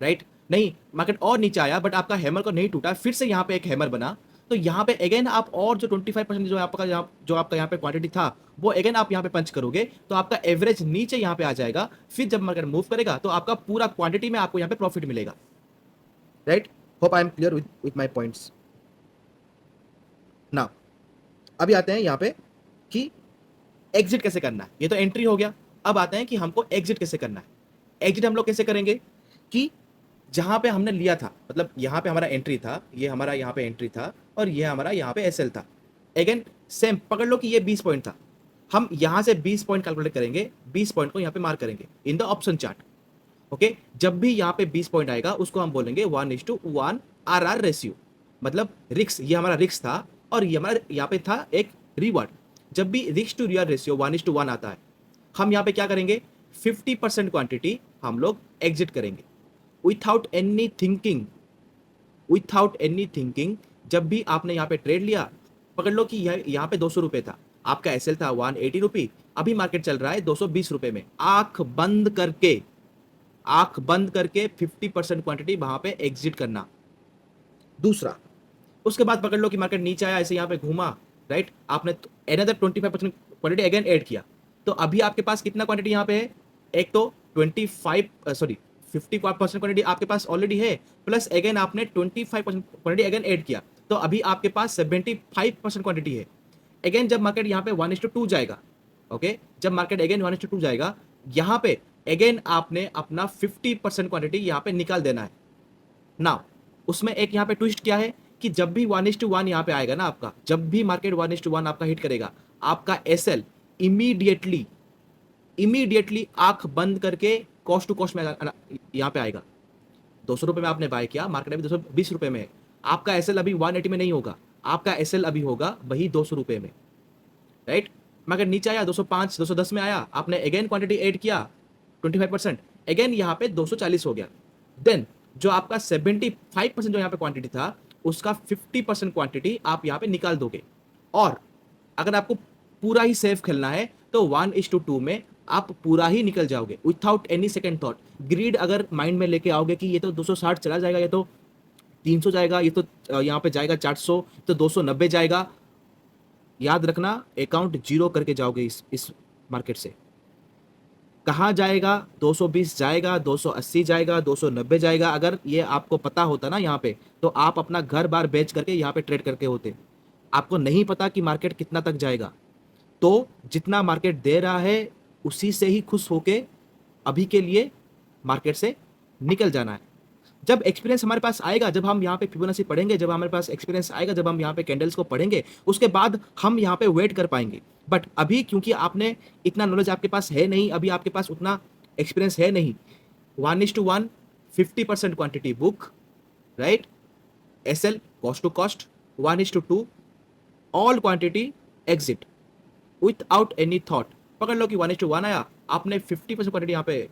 राइट? नहीं, मार्केट और नीचे आया बट आपका हैमर को नहीं टूटा, फिर से यहाँ पे एक हैमर बना, तो यहाँ पे अगेन आप और जो 25% जो आपका यहाँ पे क्वांटिटी था वो अगेन आप यहाँ पे पंच करोगे तो आपका एवरेज नीचे यहाँ पे आ जाएगा। फिर जब मार्केट मूव करेगा तो आपका पूरा क्वांटिटी में आपको यहाँ पे प्रॉफिट मिलेगा। Right, hope I am clear with my points. ना अभी आते हैं यहाँ पे कि एग्जिट कैसे करना है। ये तो एंट्री हो गया, अब आते हैं कि हमको एग्जिट कैसे करना है। एग्जिट हम लोग कैसे करेंगे कि जहां पे हमने लिया था, मतलब यहाँ पे हमारा एंट्री था, ये हमारा यहाँ पे एंट्री था और ये हमारा यहाँ पे एसएल था। अगेन सेम पकड़ लो कि ये 20 पॉइंट था, हम यहाँ से 20 पॉइंट कैलकुलेट करेंगे, 20 पॉइंट को यहाँ पे मार्क करेंगे in the option chart. Okay, जब भी यहाँ पे 20 पॉइंट आएगा उसको हम बोलेंगे 1:1 RR रेशियो, मतलब रिक्स, ये हमारा रिक्स था और ये हमारा यहाँ पे था एक रिवॉर्ड। जब भी रिक्स टू रिवॉर्ड रेशियो 1:1 आता है, हम यहाँ पे क्या करेंगे, 50% क्वांटिटी हम लोग एग्जिट करेंगे without any thinking. Without any thinking जब भी आपने यहाँ पे ट्रेड लिया, पकड़ लो कि यहाँ पे 200 रुपये था, आपका एसएल था 180 रुपी, अभी मार्केट चल रहा है 220 रुपये में, आंख बंद करके 50% क्वांटिटी वहां पे एग्जिट करना। दूसरा, उसके बाद पकड़ लो कि मार्केट नीचे आया, ऐसे यहाँ पे घूमा, राइट, आपने अनदर 25% क्वांटिटी अगेन ऐड किया, तो अभी आपके पास कितना क्वांटिटी यहाँ पे है, एक तो 50% क्वांटिटी आपके पास ऑलरेडी है, प्लस अगेन आपने 25% क्वांटिटी अगेन ऐड किया, तो अभी आपके पास 75% क्वांटिटी है। अगेन जब मार्केट यहाँ पे 1:2 जाएगा, ओके, जब मार्केट अगेन 1:2 जाएगा, यहाँ पे अगेन आपने अपना 50% क्वांटिटी यहाँ पे निकाल देना है। नाउ उसमें एक यहाँ पे ट्विस्ट क्या है कि जब भी 1:1 यहाँ पे आएगा ना आपका, जब भी मार्केट 1:1 आपका हिट करेगा, आपका एसएल इमीडिएटली आंख बंद करके कॉस्ट टू कॉस्ट में यहाँ पे आएगा। 200 रुपये में आपने बाय किया, मार्केट अभी 220 रुपये में है, आपका एसएल अभी 180 में नहीं होगा, आपका एसएल अभी होगा वही 200 रुपये में। राइट, मार्केट नीचे आया 205 210 में आया, आपने अगेन क्वांटिटी ऐड किया 25%, अगेन यहाँ पे 240 हो गया। देन जो आपका 75% जो यहाँ पे क्वांटिटी था, उसका 50% क्वांटिटी आप यहाँ पे निकाल दोगे। और अगर आपको पूरा ही सेफ खेलना है तो 1:2 में आप पूरा ही निकल जाओगे without any second thought. Greed अगर माइंड में लेके आओगे कि ये तो 260 चला जाएगा, ये तो 300 जाएगा, ये तो यहाँ पे जाएगा 400, तो 290 जाएगा, याद रखना अकाउंट जीरो करके जाओगे इस मार्केट से। कहाँ जाएगा, 220 जाएगा, 280 जाएगा, 290 जाएगा। अगर ये आपको पता होता ना यहाँ पे, तो आप अपना घर बार बेच करके यहाँ पे ट्रेड करके होते। आपको नहीं पता कि मार्केट कितना तक जाएगा, तो जितना मार्केट दे रहा है उसी से ही खुश होके अभी के लिए मार्केट से निकल जाना है। जब एक्सपीरियंस हमारे पास आएगा, जब हम यहाँ पे फिबोनाची पढ़ेंगे, जब हमारे पास एक्सपीरियंस आएगा, जब हम यहाँ पे कैंडल्स को पढ़ेंगे, उसके बाद हम यहाँ पे वेट कर पाएंगे। बट अभी क्योंकि आपने इतना नॉलेज आपके पास है नहीं, अभी आपके पास उतना एक्सपीरियंस है नहीं, 1:1 50% quantity book, right, SL cost to cost, 1:2 all quantity exit without any thought. पकड़ लो कि 1:1 आया, आपने 50% क्वांटिटी यहाँ पे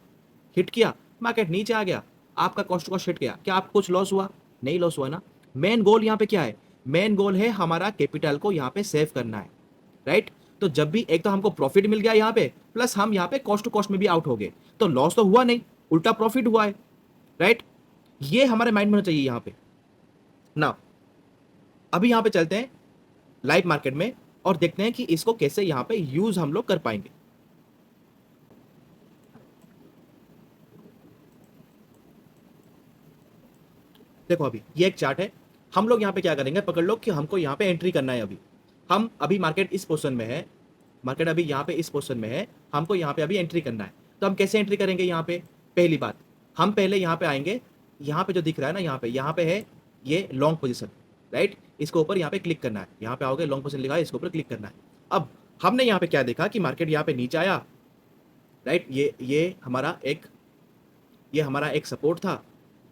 हिट किया, मार्केट नीचे आ गया, आपका कॉस्ट टू कॉस्ट हिट गया, क्या आपको कुछ लॉस हुआ? नहीं लॉस हुआ ना। मेन गोल यहाँ पे क्या है? मेन गोल है हमारा कैपिटल को यहाँ पे सेव करना है, राइट। तो जब भी एक तो हमको प्रॉफिट मिल गया यहाँ पे, प्लस हम यहाँ पे कॉस्ट टू कॉस्ट में भी आउट हो गए, तो लॉस तो हुआ नहीं, उल्टा प्रॉफिट हुआ है, राइट। ये हमारे माइंड में होना चाहिए यहाँ पे ना। अभी यहाँ पे चलते हैं लाइव मार्केट में और देखते हैं कि इसको कैसे यहाँ पे यूज हम लोग कर पाएंगे। देखो अभी ये एक चार्ट है, हम लोग यहाँ पे क्या करेंगे, पकड़ लो कि हमको यहाँ पे एंट्री करना है। हम अभी मार्केट इस पोजीशन में है, मार्केट अभी यहाँ पे इस पोजीशन में है, हमको यहाँ पे अभी एंट्री करना है। तो हम कैसे एंट्री करेंगे यहाँ पे? पहली बात, हम पहले यहाँ पे आएंगे, यहाँ पे जो दिख रहा है ना, यहाँ पे है ये लॉन्ग पोजीशन, राइट। इसको ऊपर यहाँ पे क्लिक करना है, यहाँ पे आओगे लॉन्ग पोजीशन लिखा है, इसके ऊपर क्लिक करना है। अब हमने यहाँ पे क्या देखा कि मार्केट यहाँ पे नीचे आया, राइट, ये हमारा एक सपोर्ट था।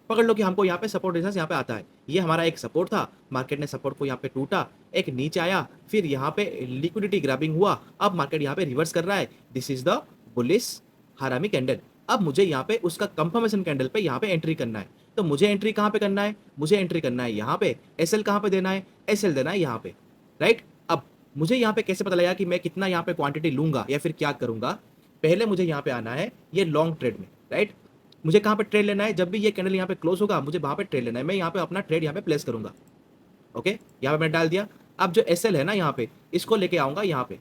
पकड़ लो कि हमको यहाँ पे सपोर्ट रेजिस्टेंस यहाँ पे आता है, ये हमारा एक सपोर्ट था, मार्केट ने सपोर्ट को यहाँ पे टूटा, एक नीचे आया, फिर यहाँ पे लिक्विडिटी ग्रैबिंग हुआ, अब मार्केट यहाँ पे रिवर्स कर रहा है। दिस इज द बुलिश हरामी कैंडल। अब मुझे यहाँ पे उसका कंफर्मेशन कैंडल पे यहाँ पे एंट्री करना है। तो मुझे एंट्री कहाँ पे करना है? मुझे एंट्री करना है यहाँ पे। एसएल कहाँ पे देना है? एसएल देना है यहाँ पे, राइट। अब मुझे यहाँ पे कैसे पता लगा कि मैं कितना यहाँ पे क्वांटिटी लूंगा या फिर क्या करूंगा? पहले मुझे यहाँ पे आना है ये लॉन्ग ट्रेड में, राइट। मुझे कहाँ पे ट्रेड लेना है? जब भी ये कैंडल यहाँ पे क्लोज होगा, मुझे वहाँ पे ट्रेड लेना है, मैं यहाँ पे अपना ट्रेड यहाँ पे प्लेस करूंगा। ओके, यहाँ पे मैंने डाल दिया। अब जो एस एल है ना यहाँ पे, इसको लेके आऊंगा यहाँ पे।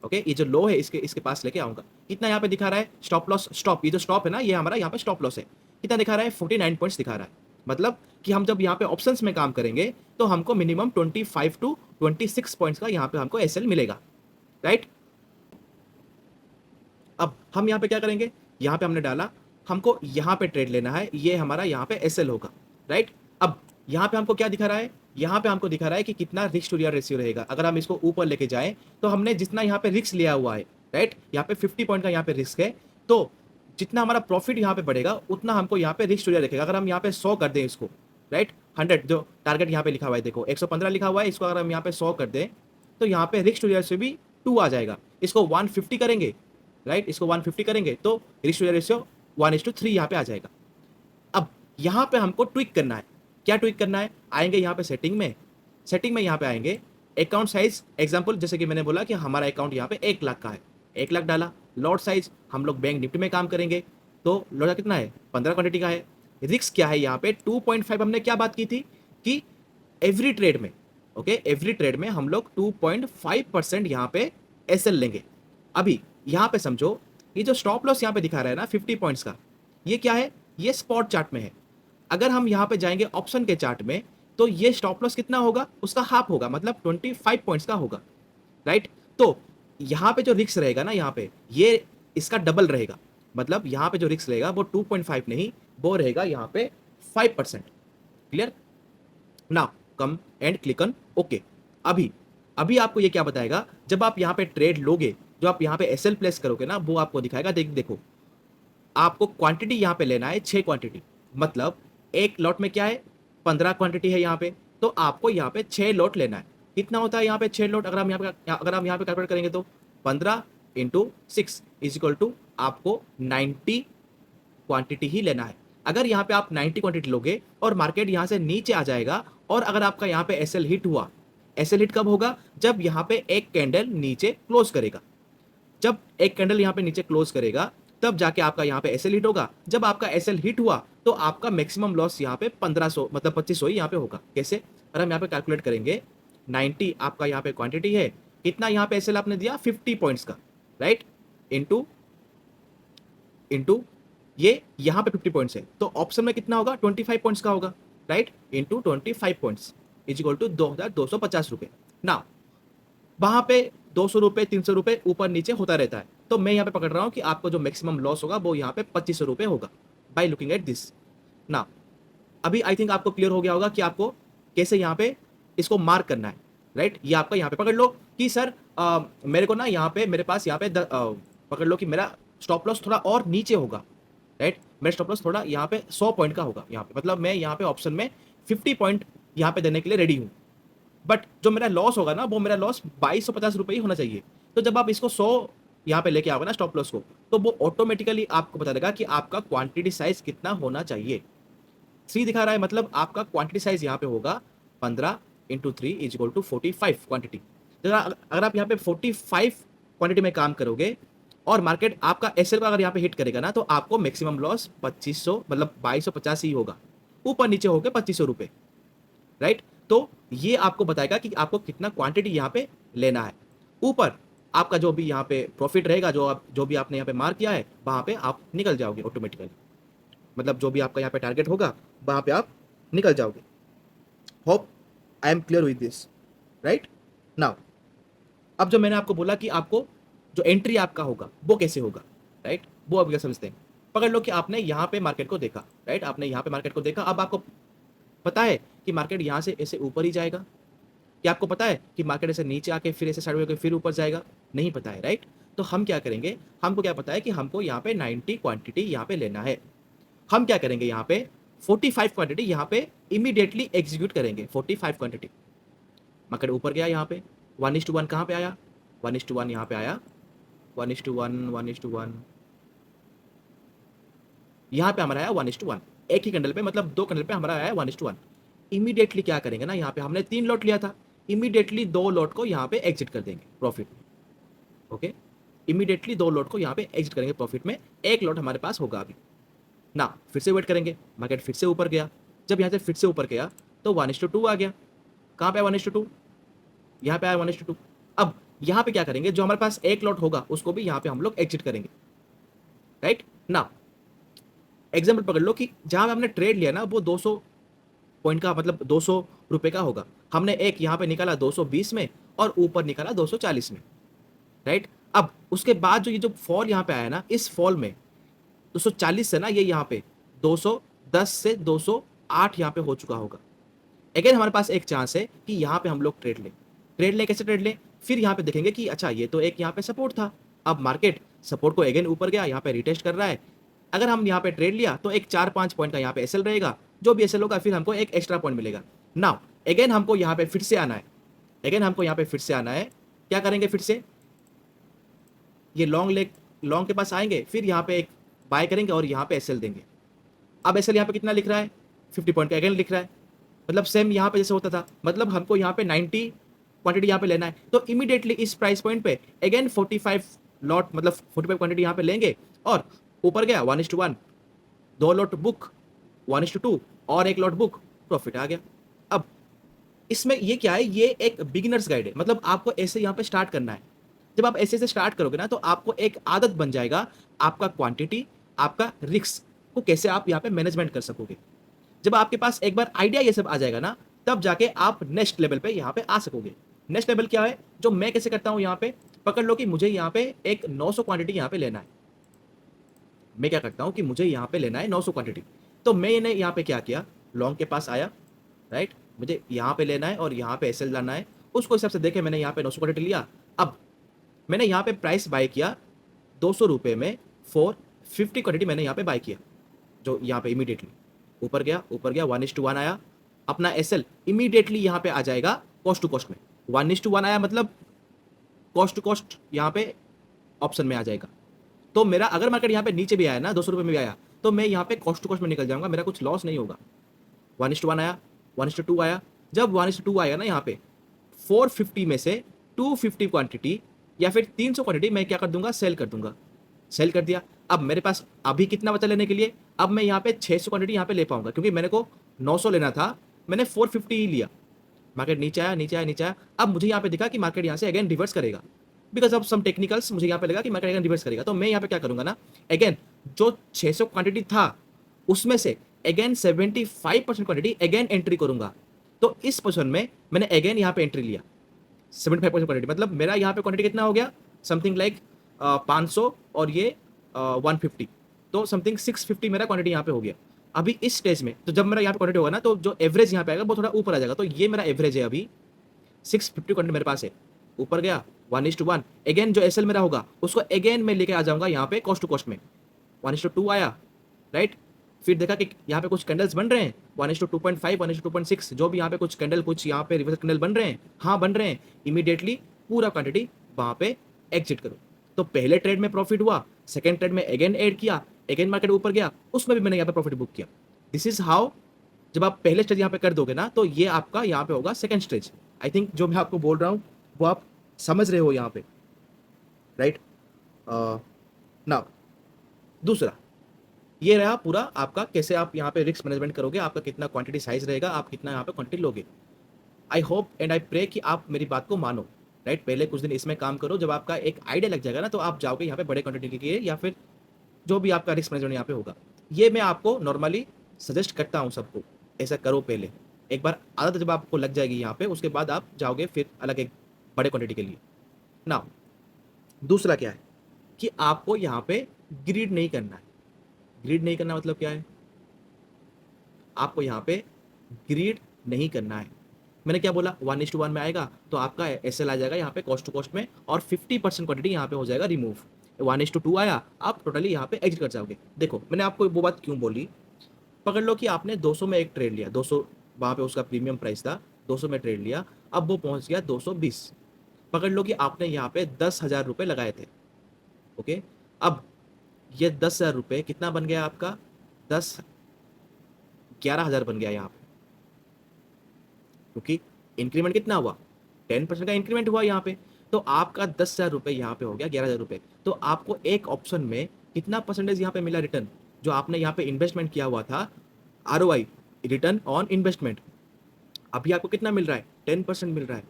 ओके, ये जो लो है इसके इसके पास लेके आऊंगा। कितना यहाँ पे दिखा रहा है स्टॉप लॉस, स्टॉप, ये जो स्टॉप है ना ये हमारा यहाँ पे स्टॉप लॉस है। कितना दिखा रहा है 49 पॉइंट्स दिखा रहा है। मतलब कि हम जब यहाँ पे ऑप्शंस में काम करेंगे तो हमको मिनिमम 25 टू 26 पॉइंट्स का यहाँ पे हमको एसएल मिलेगा, राइट। अब हम यहाँ पे क्या करेंगे, यहाँ पे हमने डाला, हमको यहाँ पे ट्रेड लेना है, ये हमारा यहाँ पे एसएल होगा, राइट। अब यहाँ पे हमको क्या दिखा रहा है, यहाँ पे हमको दिखा रहा है कि कितना रिस्क टू रिटर्न रेशियो रहेगा। अगर हम इसको ऊपर लेके जाएं तो हमने जितना यहाँ पे रिस्क लिया हुआ है, राइट, यहाँ पे 50 पॉइंट का यहाँ पे रिस्क है, तो जितना हमारा प्रॉफिट यहाँ पे बढ़ेगा उतना हमको यहाँ पे रिस्क टू रिटर्न रखेगा। अगर हम यहाँ पे 100 कर दें इसको, राइट, 100 जो टारगेट यहाँ पे लिखा हुआ है, देखो 115 लिखा हुआ है, इसको अगर हम यहाँ पे 100 कर दें तो यहाँ पे रिस्क टू रिटर्न से भी 2 आ जाएगा। इसको 150 करेंगे, राइट, इसको 150 करेंगे तो रिस्क टू रेशियो 1:3 यहाँ पे आ जाएगा। अब यहाँ पे हमको ट्विक करना है। क्या ट्विक करना है, आएंगे यहाँ पे सेटिंग में, सेटिंग में यहाँ पे आएंगे अकाउंट साइज, एग्जांपल जैसे कि मैंने बोला कि हमारा अकाउंट यहाँ पे 1 लाख का है, 1 लाख डाला। लॉट साइज, हम लोग बैंक निफ्टी में काम करेंगे तो लॉट कितना है, 15 क्वांटिटी का है। रिस्क क्या है यहाँ पे 2.5, हमने क्या बात की थी कि एवरी ट्रेड में, ओके, एवरी ट्रेड में हम लोग 2.5% यहाँ पे एसएल लेंगे। अभी यहाँ पे समझो, ये जो स्टॉप लॉस यहाँ पे दिखा रहा है ना 50 पॉइंट्स का, ये क्या है, ये स्पॉट चार्ट में है। अगर हम यहाँ पे जाएंगे ऑप्शन के चार्ट में तो ये स्टॉप लॉस कितना होगा, उसका हाफ होगा, मतलब 25 पॉइंट्स का होगा, राइट। तो यहाँ पे जो रिस्क रहेगा ना, यहाँ पे ये इसका डबल रहेगा। मतलब यहाँ पे जो रिस्क रहेगा वो 2.5 नहीं, वो रहेगा यहाँ पे 5%। Clear. Now come and click on okay. अभी अभी आपको ये क्या बताएगा, जब आप यहाँ पे ट्रेड लोगे, जो आप यहाँ पे एसएल प्लेस करोगे ना, वो आपको दिखाएगा, देखो आपको क्वांटिटी यहाँ पे लेना है 6 क्वांटिटी, मतलब एक लॉट में क्या है 15 क्वांटिटी है यहाँ पे, तो आपको यहाँ पे 6 लॉट लेना है। कितना होता है यहाँ पे 6 लॉट, अगर हम यहाँ पे कैलकुलेट करेंगे तो 15 इंटू 6 इज इक्वल टू आपको 90 क्वांटिटी ही लेना है। अगर यहाँ पे आप 90 क्वांटिटी लोगे और मार्केट यहाँ से नीचे आ जाएगा, और अगर आपका यहाँ पे एसएल हिट हुआ, एसएल हिट कब होगा, जब यहाँ पे एक कैंडल नीचे क्लोज करेगा। जब एक कैंडल यहाँ पे नीचे क्लोज करेगा तब जाके आपका यहाँ पे एसएल हिट होगा। जब आपका एसएल हिट हुआ तो आपका मैक्सिमम लॉस यहाँ पे 1500 मतलब 2500 ही यहाँ पे होगा। कैसे, अगर हम यहाँ पे कैलकुलेट करेंगे, 90 आपका यहाँ पे क्वांटिटी है, कितना यहाँ पे एसएल आपने दिया 50 पॉइंट्स का, राइट, इनटू इनटू ये यहाँ पे 50 पॉइंट्स है, तो ऑप्शन में कितना होगा 25 पॉइंट्स का होगा, right, into 25 points is equal to 2250 रुपए। ना वहां पे 200 रुपए 300 रुपए ऊपर नीचे होता रहता है, तो मैं यहाँ पे पकड़ रहा हूँ कि आपको जो मैक्सिमम लॉस होगा वो यहाँ पे 2500 रुपए होगा बाय लुकिंग एट दिस। ना अभी आई थिंक आपको क्लियर हो गया होगा कि आपको कैसे यहाँ पे इसको मार्क करना है, राइट। ये आपका यहाँ पे पकड़ लो कि सर मेरे को ना यहाँ पे मेरे पास यहाँ पे पकड़ लो कि मेरा स्टॉप लॉस थोड़ा और नीचे होगा, राइट, मेरा स्टॉप लॉस थोड़ा यहाँ पे 100 पॉइंट का होगा यहाँ पे, मतलब मैं यहाँ पे ऑप्शन में 50 पॉइंट यहाँ पे देने के लिए रेडी हूँ, बट जो मेरा लॉस होगा ना वो मेरा लॉस 2250 रुपये ही होना चाहिए। तो जब आप इसको 100 यहाँ पे लेके आओगे ना स्टॉप लॉस को, तो वो ऑटोमेटिकली आपको बता देगा कि आपका क्वांटिटी साइज कितना होना चाहिए। 3 दिखा रहा है, मतलब आपका क्वांटिटी साइज यहाँ पे होगा 15 into 3 is equal to 45 quantity. अगर आप यहाँ पे 45 क्वांटिटी में काम करोगे और मार्केट आपका एसएल का अगर यहाँ पे हिट करेगा ना, तो आपको मैक्सिमम लॉस 2500 मतलब 2250 ही होगा, ऊपर नीचे होकर 2500 रुपये, राइट। तो ये आपको बताएगा कि आपको कितना क्वांटिटी यहाँ पे लेना है। ऊपर आपका जो भी यहाँ पे प्रॉफिट रहेगा, जो भी आपने यहाँ पे मार्क किया है, वहाँ पे आप निकल जाओगे ऑटोमेटिकली, मतलब जो भी आपका यहाँ पे टारगेट होगा वहाँ पे आप निकल जाओगे। Hope I am clear with this, right. Now अब जो मैंने आपको बोला कि आपको जो एंट्री आपका होगा वो कैसे होगा, राइट, वो अब क्या समझते हैं। पकड़ लो कि आपने यहाँ पे मार्केट को देखा, राइट, आपने यहाँ पे मार्केट को देखा, अब आपको पता है कि मार्केट यहाँ से ऐसे ऊपर ही जाएगा, क्या आपको पता है कि मार्केट ऐसे नीचे आके फिर ऐसे साइड होकर फिर ऊपर जाएगा, नहीं पता है, राइट। तो हम क्या करेंगे, हमको क्या पता है कि हमको यहाँ पे 90 क्वांटिटी यहाँ पे लेना है। हम क्या करेंगे, यहाँ पे 45 क्वांटिटी यहाँ पे इमीडिएटली एग्जीक्यूट करेंगे। 45 क्वांटिटी, मार्केट ऊपर गया, यहाँ पे 1:1 कहाँ पे आया, 1:1 यहाँ पे आया, 1:1 1:1 यहाँ पे हमारा आया 1:1, एक ही कैंडल पे, मतलब 2 कैंडल पे हमारा आया 1:1। इमीडिएटली क्या करेंगे ना, यहाँ पे हमने 3 लॉट लिया था, इमीडिएटली 2 लॉट को यहाँ पे एग्जिट कर देंगे प्रॉफिट, ओके, इमीडिएटली 2 लॉट को यहाँ पे एग्जिट करेंगे प्रॉफिट में, 1 लॉट हमारे पास होगा अभी ना। फिर से वेट करेंगे, मार्केट फिर से ऊपर गया, जब यहाँ से फिर से ऊपर गया तो 1:2 आ गया, कहाँ पे है 1:2? यहाँ पे आया 1:2। अब यहाँ पे क्या करेंगे, जो हमारे पास एक लॉट होगा उसको भी यहाँ पे हम लोग एग्जिट करेंगे, राइट ना। एग्जाम्पल पकड़ लो कि जहाँ पे हमने ट्रेड लिया ना वो 200 पॉइंट का, मतलब 200 रुपए का होगा। हमने एक यहाँ पे निकाला 220 में और ऊपर निकाला 240 में, राइट। अब उसके बाद जो ये जो फॉल यहाँ पे आया ना, इस फॉल में 240 से ना ये यहाँ पे 210 से 208 यहाँ पे हो चुका होगा। अगेन हमारे पास एक चांस है कि यहाँ पे हम लोग ट्रेड लें कैसे ट्रेड लें, फिर यहाँ पे देखेंगे कि अच्छा ये तो एक यहाँ पे सपोर्ट था, अब मार्केट सपोर्ट को अगेन ऊपर गया, यहाँ पे रिटेस्ट कर रहा है। अगर हम यहाँ पे ट्रेड लिया तो एक 4-5 पॉइंट का यहाँ पे एसएल रहेगा, जो भी एसएल होगा फिर हमको एक एक्स्ट्रा पॉइंट मिलेगा। नाउ अगेन हमको यहाँ पे फिर से आना है, क्या करेंगे फिर से, ये लॉन्ग के पास आएंगे, फिर यहाँ पे एक बाय करेंगे और यहाँ पे एसएल देंगे। अब एसएल यहाँ पे कितना लिख रहा है, 50 पॉइंट का अगेन लिख रहा है, मतलब सेम यहाँ पे जैसे होता था, मतलब हमको यहाँ पे 90 क्वांटिटी यहाँ पे लेना है, तो इमीडिएटली इस प्राइस पॉइंट पे अगेन 45 लॉट, मतलब 45 क्वांटिटी यहाँ पे लेंगे और ऊपर गया 1:1, 2 लॉट बुक 1:2 और 1 लॉट बुक, प्रॉफिट आ गया। अब इसमें ये क्या है, ये एक बिगिनर्स गाइड है, मतलब आपको ऐसे यहाँ पे स्टार्ट करना है। जब आप ऐसे से स्टार्ट करोगे ना तो आपको एक आदत बन जाएगा, आपका क्वांटिटी, आपका रिस्क को कैसे आप यहाँ पे मैनेजमेंट कर सकोगे। जब आपके पास एक बार आइडिया ये सब आ जाएगा ना, तब जाके आप नेक्स्ट लेवल पे यहाँ पे आ सकोगे। नेक्स्ट लेवल क्या है, जो मैं कैसे करता हूँ, यहाँ पे पकड़ लो कि मुझे यहाँ पे एक 900 क्वांटिटी यहाँ पे लेना है। मैं क्या करता हूँ कि मुझे यहाँ पे लेना है 900 क्वांटिटी, तो मैंने यहाँ पे क्या किया, लॉन्ग के पास आया, राइट, मुझे यहाँ पे लेना है और यहाँ पे एसएल लाना है, उसको हिसाब से देखे मैंने यहाँ पे 900 क्वांटिटी लिया। अब मैंने यहाँ पे प्राइस बाय किया 200 रुपये में, 450 क्वांटिटी मैंने यहाँ पे बाय किया, जो यहाँ पे इमीडिएटली ऊपर गया 1:1 आया, अपना एसएल इमीडिएटली यहाँ पे आ जाएगा कॉस्ट टू कॉस्ट में। 1:1 आया मतलब कॉस्ट टू कॉस्ट यहाँ पे ऑप्शन में आ जाएगा। तो मेरा अगर मार्केट यहाँ पे नीचे भी आया ना, 200 रुपये में भी आया, तो मैं यहाँ पे कॉस्ट टू कॉस्ट में निकल जाऊंगा, मेरा कुछ लॉस नहीं होगा। 1:1 आया, 1:2 आया, जब 1:2 आया ना यहाँ पे 450 में से 250 क्वांटिटी या फिर 300 क्वांटिटी मैं क्या कर दूंगा, सेल कर दूंगा। सेल कर दिया। अब मेरे पास अभी कितना बचा लेने के लिए, अब मैं यहाँ पे 600 क्वांटिटी यहाँ पे ले पाऊंगा, क्योंकि मैंने को 900 लेना था, मैंने 450 ही लिया। मार्केट नीचे आया, अब मुझे यहाँ पे दिखा कि मार्केट यहाँ से अगेन रिवर्स करेगा, बिकॉज ऑफ सम टेक्निकल्स मुझे यहाँ पे लगा कि मार्केट अगेन रिवर्स करेगा। तो मैं यहाँ पे क्या करूंगा ना, अगेन जो 600 क्वांटिटी था उसमें से अगेन 75% क्वांटिटी अगेन एंट्री करूंगा। तो इस पोजीशन में मैंने अगेन यहाँ पे एंट्री लिया 75% क्वांटिटी, मतलब मेरा यहाँ पे क्वांटिटी कितना हो गया, समथिंग लाइक 500 और ये 150, तो समथिंग 650 मेरा क्वांटिटी यहाँ पे हो गया। अभी इस स्टेज में तो जब मेरा यहाँ पे क्वांटिटी होगा ना, तो जो एवरेज यहाँ पे आएगा वो थोड़ा ऊपर आ जाएगा। तो ये मेरा एवरेज है, अभी 650 क्वांटिटी मेरे पास है, ऊपर गया 1:1। अगेन जो एसएल मेरा होगा उसको अगेन मैं लेके आ जाऊंगा यहाँ पे कॉस्ट टू कॉस्ट में। 1:2 आया, राइट, फिर देखा कि यहाँ पे कुछ कैंडल्स बन रहे हैं 1:2.5, 1:2.6, जो भी यहाँ पे कुछ कैंडल, कुछ यहाँ पे रिवर्स कैंडल बन रहे हैं, हाँ बन रहे हैं, इमीडिएटली पूरा क्वांटिटी वहाँ पे एग्जिट करो। तो पहले ट्रेड में प्रॉफिट हुआ, सेकेंड ट्रेड में अगेन ऐड किया, अगेन मार्केट ऊपर गया, उसमें भी मैंने यहाँ पे प्रॉफिट बुक किया। दिस इज हाउ, जब आप पहले स्टेज यहाँ पे कर दोगे ना, तो ये आपका यहाँ पे होगा सेकेंड स्टेज। आई थिंक जो मैं आपको बोल रहा हूँ वो आप समझ रहे हो यहाँ पे, राइट। नाउ दूसरा ये रहा पूरा आपका, कैसे आप यहाँ पे रिस्क मैनेजमेंट करोगे, आपका कितना क्वांटिटी साइज रहेगा, आप कितना यहाँ पे क्वांटिटी लोगे। I hope and I pray कि आप मेरी बात को मानो, राइट। पहले कुछ दिन इसमें काम करो, जब आपका एक आइडिया लग जाएगा ना, तो आप जाओगे यहाँ पे बड़े क्वांटिटी के लिए, या फिर जो भी आपका रिस्क मैनेजमेंट यहाँ पे होगा। ये मैं आपको नॉर्मली सजेस्ट करता हूँ सबको, ऐसा करो पहले। एक बार आदत जब आपको लग जाएगी यहाँ पे, उसके बाद आप जाओगे फिर अलग एक बड़े क्वांटिटी के लिए। ना दूसरा क्या है कि आपको यहाँ पे ग्रीड नहीं करना है। ग्रीड नहीं करना मतलब क्या है, आपको यहाँ पे ग्रीड नहीं करना है। मैंने क्या बोला, 1:1 में आएगा तो आपका एसएल आ जाएगा यहाँ पे कॉस्ट टू कॉस्ट में, और 50% क्वांटिटी यहाँ पे हो जाएगा रिमूव। 1:2 आया, आप टोटली यहाँ पे एग्जिट कर जाओगे। देखो मैंने आपको वो बात क्यों बोली, पकड़ लो कि आपने 200 में एक ट्रेड लिया, 200 वहाँ पे उसका प्रीमियम प्राइस था, 200 में ट्रेड लिया, अब वो पहुँच गया 220। पकड़ लो कि आपने यहाँ पे 10,000 रुपये लगाए थे, ओके। अब ये 10,000 रुपये कितना बन गया आपका, 11,000 बन गया यहाँ पे, क्योंकि इंक्रीमेंट कितना हुआ, 10% का इंक्रीमेंट हुआ यहाँ पे। तो आपका 10,000 रुपये यहाँ पे हो गया 11,000 रुपये। तो आपको एक ऑप्शन में कितना परसेंटेज यहाँ पे मिला रिटर्न, जो आपने यहाँ पे इन्वेस्टमेंट किया हुआ था, ROI, रिटर्न ऑन इन्वेस्टमेंट, अभी आपको कितना मिल रहा है? 10% मिल रहा है।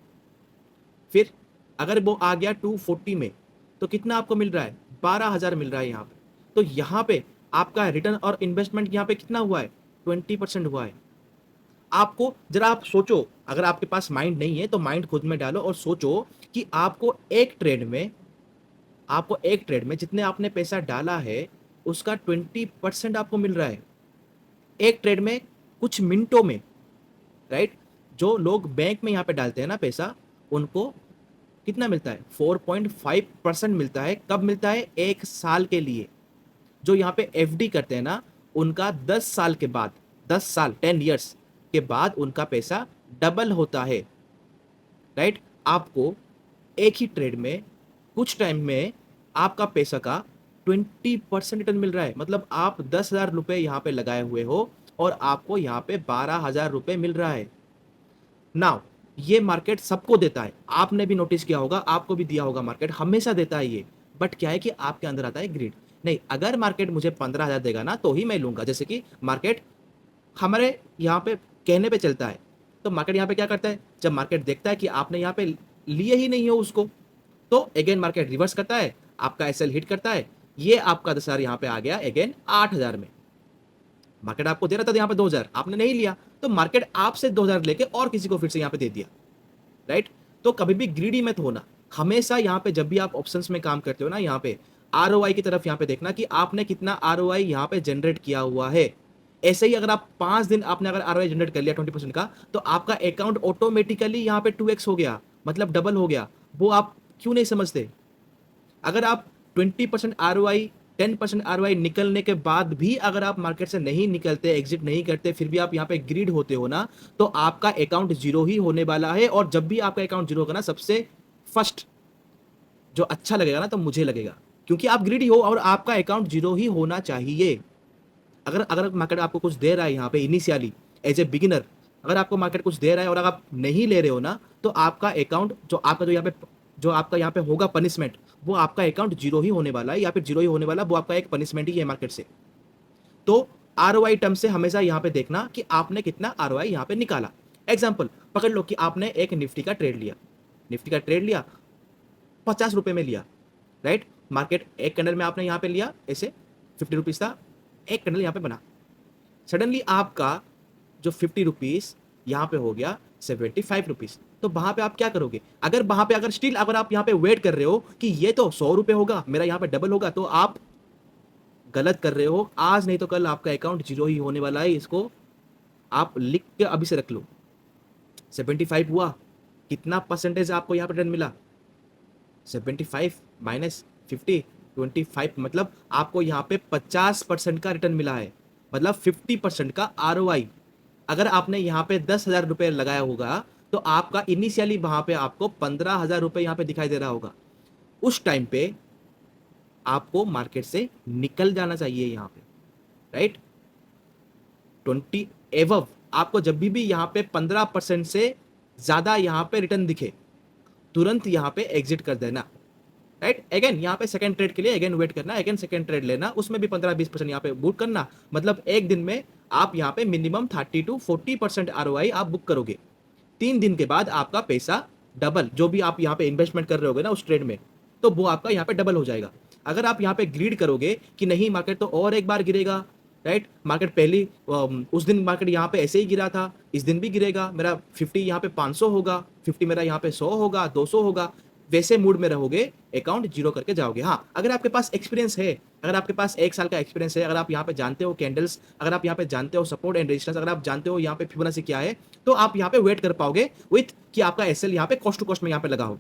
फिर अगर वो आ गया 240 में, तो कितना आपको मिल रहा है? 12,000 मिल रहा है यहाँ पे। तो यहाँ पे आपका रिटर्न और इन्वेस्टमेंट यहाँ पे कितना हुआ है? 20% हुआ है। आपको जरा आप सोचो, अगर आपके पास माइंड नहीं है तो माइंड खुद में डालो और सोचो कि आपको एक ट्रेड में जितने आपने पैसा डाला है उसका 20% आपको मिल रहा है एक ट्रेड में, कुछ मिनटों में, राइट? जो लोग बैंक में यहाँ पे डालते हैं ना पैसा, उनको कितना मिलता है? 4.5% मिलता है। कब मिलता है? 1 साल के लिए। जो यहाँ पे एफडी करते हैं ना, उनका 10 साल के बाद, 10 साल 10 years के बाद उनका पैसा डबल होता है, राइट? आपको एक ही ट्रेड में कुछ टाइम में आपका पैसा का 20% रिटर्न मिल रहा है। मतलब आप 10,000 रुपये यहाँ पे लगाए हुए हो और आपको यहाँ पे 12,000 रुपये मिल रहा है। नाउ ये मार्केट सबको देता है, आपने भी नोटिस किया होगा, आपको भी दिया होगा, मार्केट हमेशा देता है ये। बट क्या है कि आपके अंदर आता है ग्रीड। नहीं, अगर मार्केट मुझे 15,000 देगा ना तो ही मैं लूंगा। जैसे कि मार्केट हमारे यहाँ पे कहने पे चलता है, तो मार्केट यहाँ पे क्या करता है? जब मार्केट देखता है कि आपने यहाँ पे लिए ही नहीं हो उसको, तो अगेन मार्केट रिवर्स करता है, आपका एसएल हिट करता है। ये आपका 10,000 यहाँ पे आ गया अगेन 8,000 में। मार्केट आपको दे रहा था यहाँ पे 2,000, आपने नहीं लिया, तो मार्केट आपसे 2,000 लेके और किसी को फिर से यहाँ पे दे दिया, राइट? तो कभी भी ग्रीडी मत होना। हमेशा यहाँ पे जब भी आप ऑप्शंस में काम करते हो ना, यहाँ पे आरओआई की तरफ यहाँ पे देखना कि आपने कितना आरओआई यहाँ पे जनरेट किया हुआ है। ऐसे ही अगर आप 5 दिन आपने अगर आरओआई जनरेट कर लिया 20% का, तो आपका अकाउंट ऑटोमेटिकली यहाँ पे 2x हो गया, मतलब डबल हो गया। वो आप क्यों नहीं समझते? अगर आप 20% आरओआई, 10% आरओआई निकलने के बाद भी अगर आप मार्केट से नहीं निकलते, एग्जिट नहीं करते, फिर भी आप यहाँ पे ग्रीड होते हो ना, तो आपका अकाउंट जीरो ही होने वाला है। और जब भी आपका अकाउंट जीरो होगा ना, सबसे फर्स्ट जो अच्छा लगेगा ना, तो मुझे लगेगा, क्योंकि आप ग्रीडी हो और आपका अकाउंट जीरो ही होना चाहिए। अगर अगर मार्केट आपको कुछ दे रहा है यहाँ पे इनिशियली एज ए बिगिनर, अगर आपको मार्केट कुछ दे रहा है और अगर आप नहीं ले रहे हो ना, तो आपका अकाउंट जो आपका यहाँ पे होगा पनिशमेंट, वो आपका अकाउंट जीरो ही होने वाला है, या फिर जीरो ही होने वाला, वो आपका एक पनिशमेंट ही है मार्केट से। तो आरओआई टर्म से हमेशा यहाँ पे देखना कि आपने कितना आरओआई यहाँ पे निकाला। एग्जाम्पल पकड़ लो कि आपने एक निफ्टी का ट्रेड लिया, निफ्टी का ट्रेड लिया 50 रुपए में लिया, राइट? मार्केट एक कैंडल में आपने यहाँ पे लिया, ऐसे 50 रुपीज था, एक कैंडल यहाँ पे बना, सडनली आपका जो 50 रुपीज यहाँ पे हो गया 75 रुपीज। तो वहां पे आप क्या करोगे? अगर वहां पे अगर आप यहाँ पे वेट कर रहे हो कि ये तो 100 रुपए होगा, मेरा यहाँ पे डबल होगा, तो आप गलत कर रहे हो। आज नहीं तो कल आपका अकाउंट जीरो ही होने वाला है। इसको आप लिख के अभी से रख लो। 75 हुआ, कितना परसेंटेज आपको यहाँ पे रिटर्न मिला? 75 माइनस 50, 25, मतलब आपको यहाँ पे 50% का रिटर्न मिला है। मतलब 50% का आरओआई। अगर आपने यहाँ पे 10,000 रुपये लगाया होगा, तो आपका इनिशियली वहां पे आपको 15,000 रुपये यहाँ पे दिखाई दे रहा होगा। उस टाइम पे आपको मार्केट से निकल जाना चाहिए यहाँ पे, राइट? 20 एवव आपको जब भी यहाँ पे 15% से ज्यादा यहाँ पे रिटर्न दिखे, तुरंत यहाँ पे एग्जिट कर देना, राइट? अगेन यहाँ पे सेकंड ट्रेड के लिए अगेन वेट करना, अगेन सेकंड ट्रेड लेना, उसमें भी 15-20% यहाँ पे बुक करना। मतलब एक दिन में आप यहाँ पे मिनिमम 30-40% आरओआई आप बुक करोगे। 3 दिन के बाद आपका पैसा डबल, जो भी आप यहाँ पे इन्वेस्टमेंट कर रहे होगे ना उस ट्रेड में, तो वो आपका यहाँ पे डबल हो जाएगा। अगर आप यहाँ पे ग्रीड करोगे कि नहीं मार्केट तो और एक बार गिरेगा, राइट? मार्केट पहली उस दिन मार्केट यहाँ पे ऐसे ही गिरा था, इस दिन भी गिरेगा, मेरा 50 यहाँ पे 500 होगा, 50 मेरा यहाँ पे 100 होगा, 200 होगा, वैसे मूड में रहोगे, अकाउंट जीरो करके जाओगे। हाँ, अगर आपके पास एक्सपीरियंस है, अगर आपके पास 1 साल का एक्सपीरियंस है, अगर आप यहाँ पे जानते हो कैंडल्स, अगर आप यहाँ पे जानते हो सपोर्ट एंड रेजिस्टेंस, अगर आप जानते हो यहाँ पे फिबोनाची क्या है, तो आप यहाँ पे वेट कर पाओगे विथ कि आपका एसएल यहाँ पे कॉस्ट टू कॉस्ट में यहाँ पे लगा हो।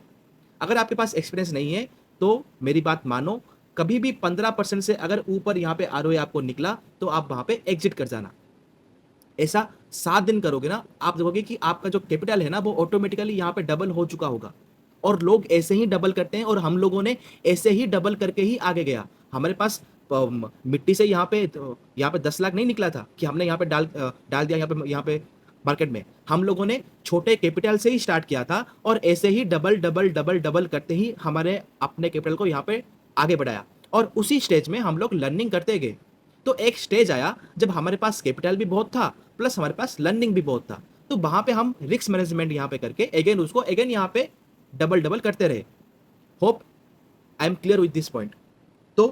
अगर आपके पास एक्सपीरियंस नहीं है तो मेरी बात मानो, कभी भी 15% से अगर ऊपर यहाँ पे आरओआई आपको निकला, तो आप वहां पे एग्जिट कर जाना। ऐसा 7 दिन करोगे ना, आप देखोगे कि आपका जो कैपिटल है ना, वो ऑटोमेटिकली यहाँ पे डबल हो चुका होगा। और लोग ऐसे ही डबल करते हैं, और हम लोगों ने ऐसे ही डबल करके ही आगे गया। हमारे पास मिट्टी से यहाँ पे 10 लाख नहीं निकला था कि हमने यहाँ पे डाल दिया यहाँ पे मार्केट में। हम लोगों ने छोटे कैपिटल से ही स्टार्ट किया था, और ऐसे ही डबल डबल डबल डबल करते ही हमारे अपने कैपिटल को यहाँ पे आगे बढ़ाया। और उसी स्टेज में हम लोग लर्निंग करते गए। तो एक स्टेज आया जब हमारे पास कैपिटल भी बहुत था, प्लस हमारे पास लर्निंग भी बहुत था। तो वहाँ पे हम रिस्क मैनेजमेंट यहाँ पे करके अगेन उसको अगेन यहाँ पे डबल करते रहे। Hope I am clear with this point. तो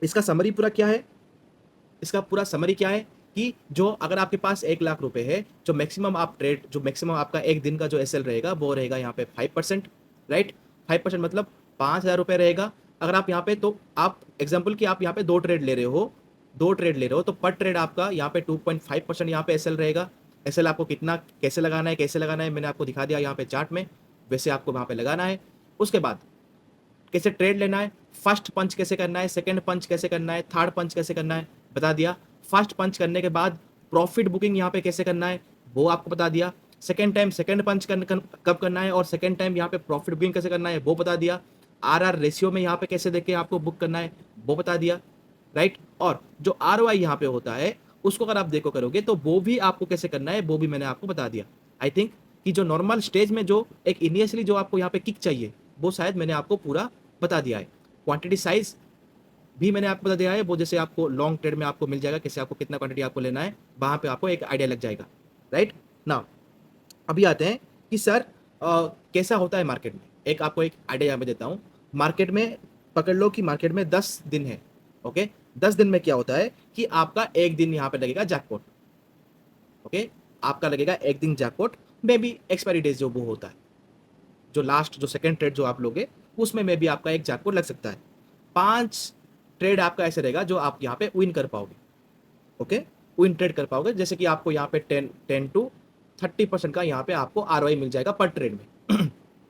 इसका समरी पूरा क्या है, इसका पूरा समरी क्या है कि जो अगर आपके पास 1 लाख रुपए है, जो मैक्सिमम आप ट्रेड, जो मैक्सिमम आपका एक दिन का जो एसएल रहेगा वो रहेगा यहाँ पे 5%, राइट। 5% मतलब 5,000 रुपये रहेगा। अगर आप यहाँ पे, तो आप एग्जाम्पल कि आप यहाँ पे 2 ट्रेड ले रहे हो, 2 ट्रेड ले रहे हो, तो पर ट्रेड आपका यहाँ पे 2.5% यहाँ पे एसएल रहेगा। एसएल आपको कितना कैसे लगाना है, कैसे लगाना है मैंने आपको दिखा दिया यहाँ पे चार्ट में, वैसे आपको वहाँ पे लगाना है। उसके बाद कैसे ट्रेड लेना है, फर्स्ट पंच कैसे करना है, सेकंड पंच कैसे करना है, थर्ड पंच कैसे करना है बता दिया। फर्स्ट पंच करने के बाद प्रॉफिट बुकिंग यहाँ पे कैसे करना है वो आपको बता दिया। सेकंड टाइम सेकंड पंच कब करना है और सेकंड टाइम यहाँ पे प्रॉफिट बुकिंग कैसे करना है वो बता दिया। आरआर रेशियो में यहाँ पे कैसे देख के आपको बुक करना है वो बता दिया, राइट। और जो आरओआई यहाँ पे होता है उसको अगर आप देखो करोगे तो वो भी आपको कैसे करना है वो भी मैंने आपको बता दिया। आई थिंक कि जो नॉर्मल स्टेज में जो एक इनिशियली जो आपको यहाँ पे किक चाहिए वो शायद मैंने आपको पूरा बता दिया है। क्वांटिटी साइज भी मैंने आपको बता दिया है, वो जैसे आपको लॉन्ग ट्रेड में आपको मिल जाएगा, कैसे आपको कितना क्वांटिटी आपको लेना है, वहाँ पे आपको एक आइडिया लग जाएगा, राइट ना। अभी आते हैं कि सर कैसा होता है मार्केट में। एक आपको एक आइडिया यहाँ पे देता हूँ। मार्केट में पकड़ लो कि मार्केट में 10 दिन है, ओके। 10 दिन में क्या होता है कि आपका एक दिन यहाँ पे लगेगा जैकपॉट, ओके। आपका लगेगा एक दिन jackpot, may be expiry days जो वो होता है, जो लास्ट जो सेकंड ट्रेड जो आप लोगे उसमें में भी आपका एक जैकपॉट लग सकता है। 5 ट्रेड आपका ऐसे रहेगा जो आप यहाँ पे विन कर पाओगे, ओके। विन ट्रेड कर पाओगे, जैसे कि आपको यहाँ पे 10 to 30% का यहाँ पे आपको आरओआई मिल जाएगा पर ट्रेड में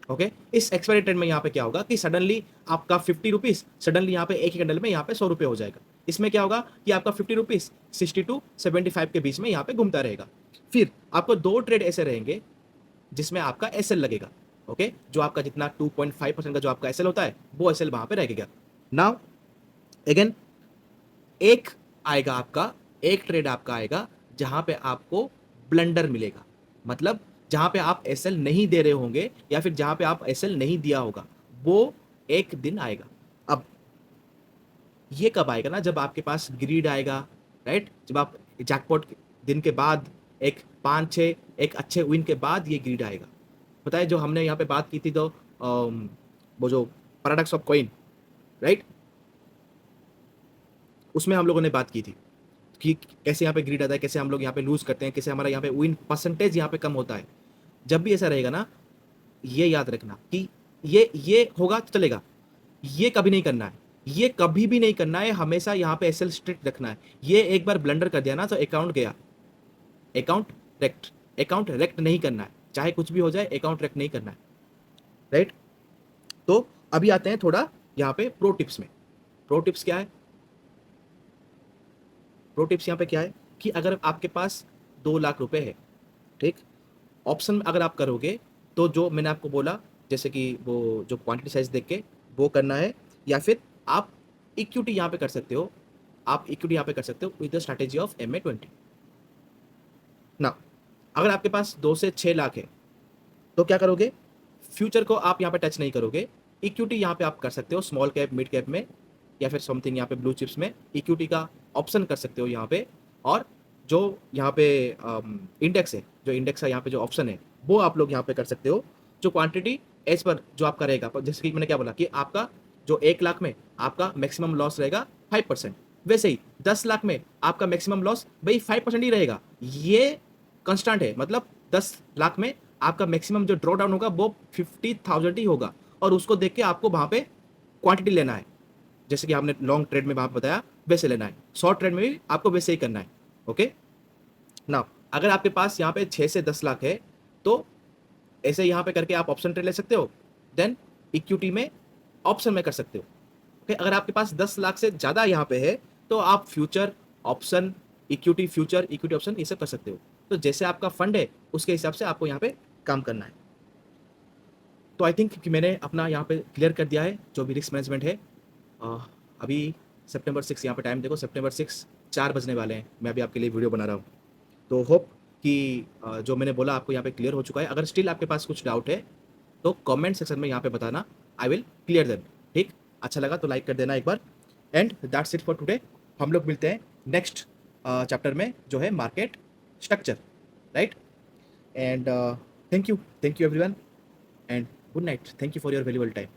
ओके। इस एक्सपायरी ट्रेड में यहाँ पे क्या होगा कि सडनली आपका 50 रुपीज सडनली यहाँ पे एक ही कैंडल में यहाँ पे 100 रुपये हो जाएगा। इसमें क्या होगा कि आपका 50 रुपीज 60 to 75 के बीच में यहाँ पे घूमता रहेगा। फिर आपको 2 ट्रेड ऐसे रहेंगे जिसमें आपका एसएल लगेगा, ओके। जो आपका जितना 2.5% का जो आपका एसएल होता है वो एसएल वहां पे रहेगा। नाउ अगेन एक आएगा आपका, एक ट्रेड आपका आएगा जहां पे आपको ब्लंडर मिलेगा, मतलब जहां पे आप एसएल नहीं दे रहे होंगे या फिर जहां पे आप एसएल नहीं दिया होगा, वो एक दिन आएगा। अब ये कब आएगा ना, जब आपके पास ग्रीड आएगा, राइट। जब आप जैकपॉट दिन के बाद एक 5-6 एक अच्छे विन के बाद ये ग्रीड आएगा। पता है जो हमने यहाँ पे बात की थी, तो वो जो पैराडॉक्स ऑफ कॉइन, राइट, उसमें हम लोगों ने बात की थी कि कैसे यहाँ पे ग्रीड आता है, कैसे हम लोग यहाँ पे लूज करते हैं, कैसे हमारा यहाँ पे विन परसेंटेज यहाँ पे कम होता है। जब भी ऐसा रहेगा ना, ये याद रखना कि ये होगा तो चलेगा, ये कभी नहीं करना है, ये कभी भी नहीं करना है। हमेशा यहाँ पे एसएल स्ट्रिक्ट रखना है। ये एक बार ब्लंडर कर दिया ना तो अकाउंट गया, अकाउंट रेक्ट नहीं करना है, चाहे कुछ भी हो जाए अकाउंट रेक्ट नहीं करना है, राइट। तो अभी आते हैं थोड़ा यहाँ पे प्रो टिप्स में। प्रो टिप्स क्या है, प्रो टिप्स यहाँ पे क्या है कि अगर आपके पास 2 लाख रुपए है, ठीक, ऑप्शन अगर आप करोगे तो जो मैंने आपको बोला, जैसे कि वो जो क्वांटिटी साइज देख के वो करना है, या फिर आप इक्विटी यहाँ पे कर सकते हो। आप इक्विटी यहाँ पे कर सकते हो with the strategy of MA20 ना। अगर आपके पास 2 से 6 लाख है तो क्या करोगे, फ्यूचर को आप यहाँ पे टच नहीं करोगे। इक्विटी यहाँ पे आप कर सकते हो स्मॉल कैप मिड कैप में, या फिर समथिंग यहाँ पे ब्लू चिप्स में इक्विटी का ऑप्शन कर सकते हो यहाँ पे। और जो यहाँ पे इंडेक्स है, जो इंडेक्स है यहाँ पे जो ऑप्शन है वो आप लोग यहाँ पे कर सकते हो। जो क्वांटिटी एज पर जो आपका रहेगा, जैसे कि मैंने क्या बोला कि आपका जो 1 लाख में आपका मैक्सिमम लॉस रहेगा 5%, वैसे ही 10 लाख में आपका मैक्सिमम लॉस भाई 5% ही रहेगा। ये कंस्टेंट है, मतलब 10 लाख में आपका मैक्सिमम जो ड्रॉ डाउन होगा वो 50,000 ही होगा, और उसको देख के आपको वहां पे क्वांटिटी लेना है, जैसे कि आपने लॉन्ग ट्रेड में वहां बताया वैसे लेना है, शॉर्ट ट्रेड में भी आपको वैसे ही करना है, ओके ना। अगर आपके पास यहाँ पे 6 से 10 लाख है तो ऐसे यहाँ पे करके आप ऑप्शन ट्रेड ले सकते हो, देन इक्विटी में ऑप्शन में कर सकते हो, ओके। अगर आपके पास 10 लाख से ज़्यादा यहाँ पे है तो आप future option, equity future, equity option ये सब कर सकते हो। तो जैसे आपका फंड है उसके हिसाब से आपको यहाँ पे काम करना है। तो आई थिंक कि मैंने अपना यहाँ पे क्लियर कर दिया है जो भी रिस्क मैनेजमेंट है। अभी सितंबर 6 यहाँ पे टाइम देखो, सितंबर 6 4 बजने वाले हैं, मैं अभी आपके लिए वीडियो बना रहा हूँ। तो होप कि जो मैंने बोला आपको यहाँ पे क्लियर हो चुका है। अगर स्टिल आपके पास कुछ डाउट है तो कमेंट सेक्शन में यहाँ पे बताना, आई विल क्लियर देम, ठीक। अच्छा लगा तो लाइक कर देना एक बार, and that's it for today. हम लोग मिलते हैं नेक्स्ट चैप्टर में जो है market structure, right. And thank you everyone, and good night. Thank you for your valuable time.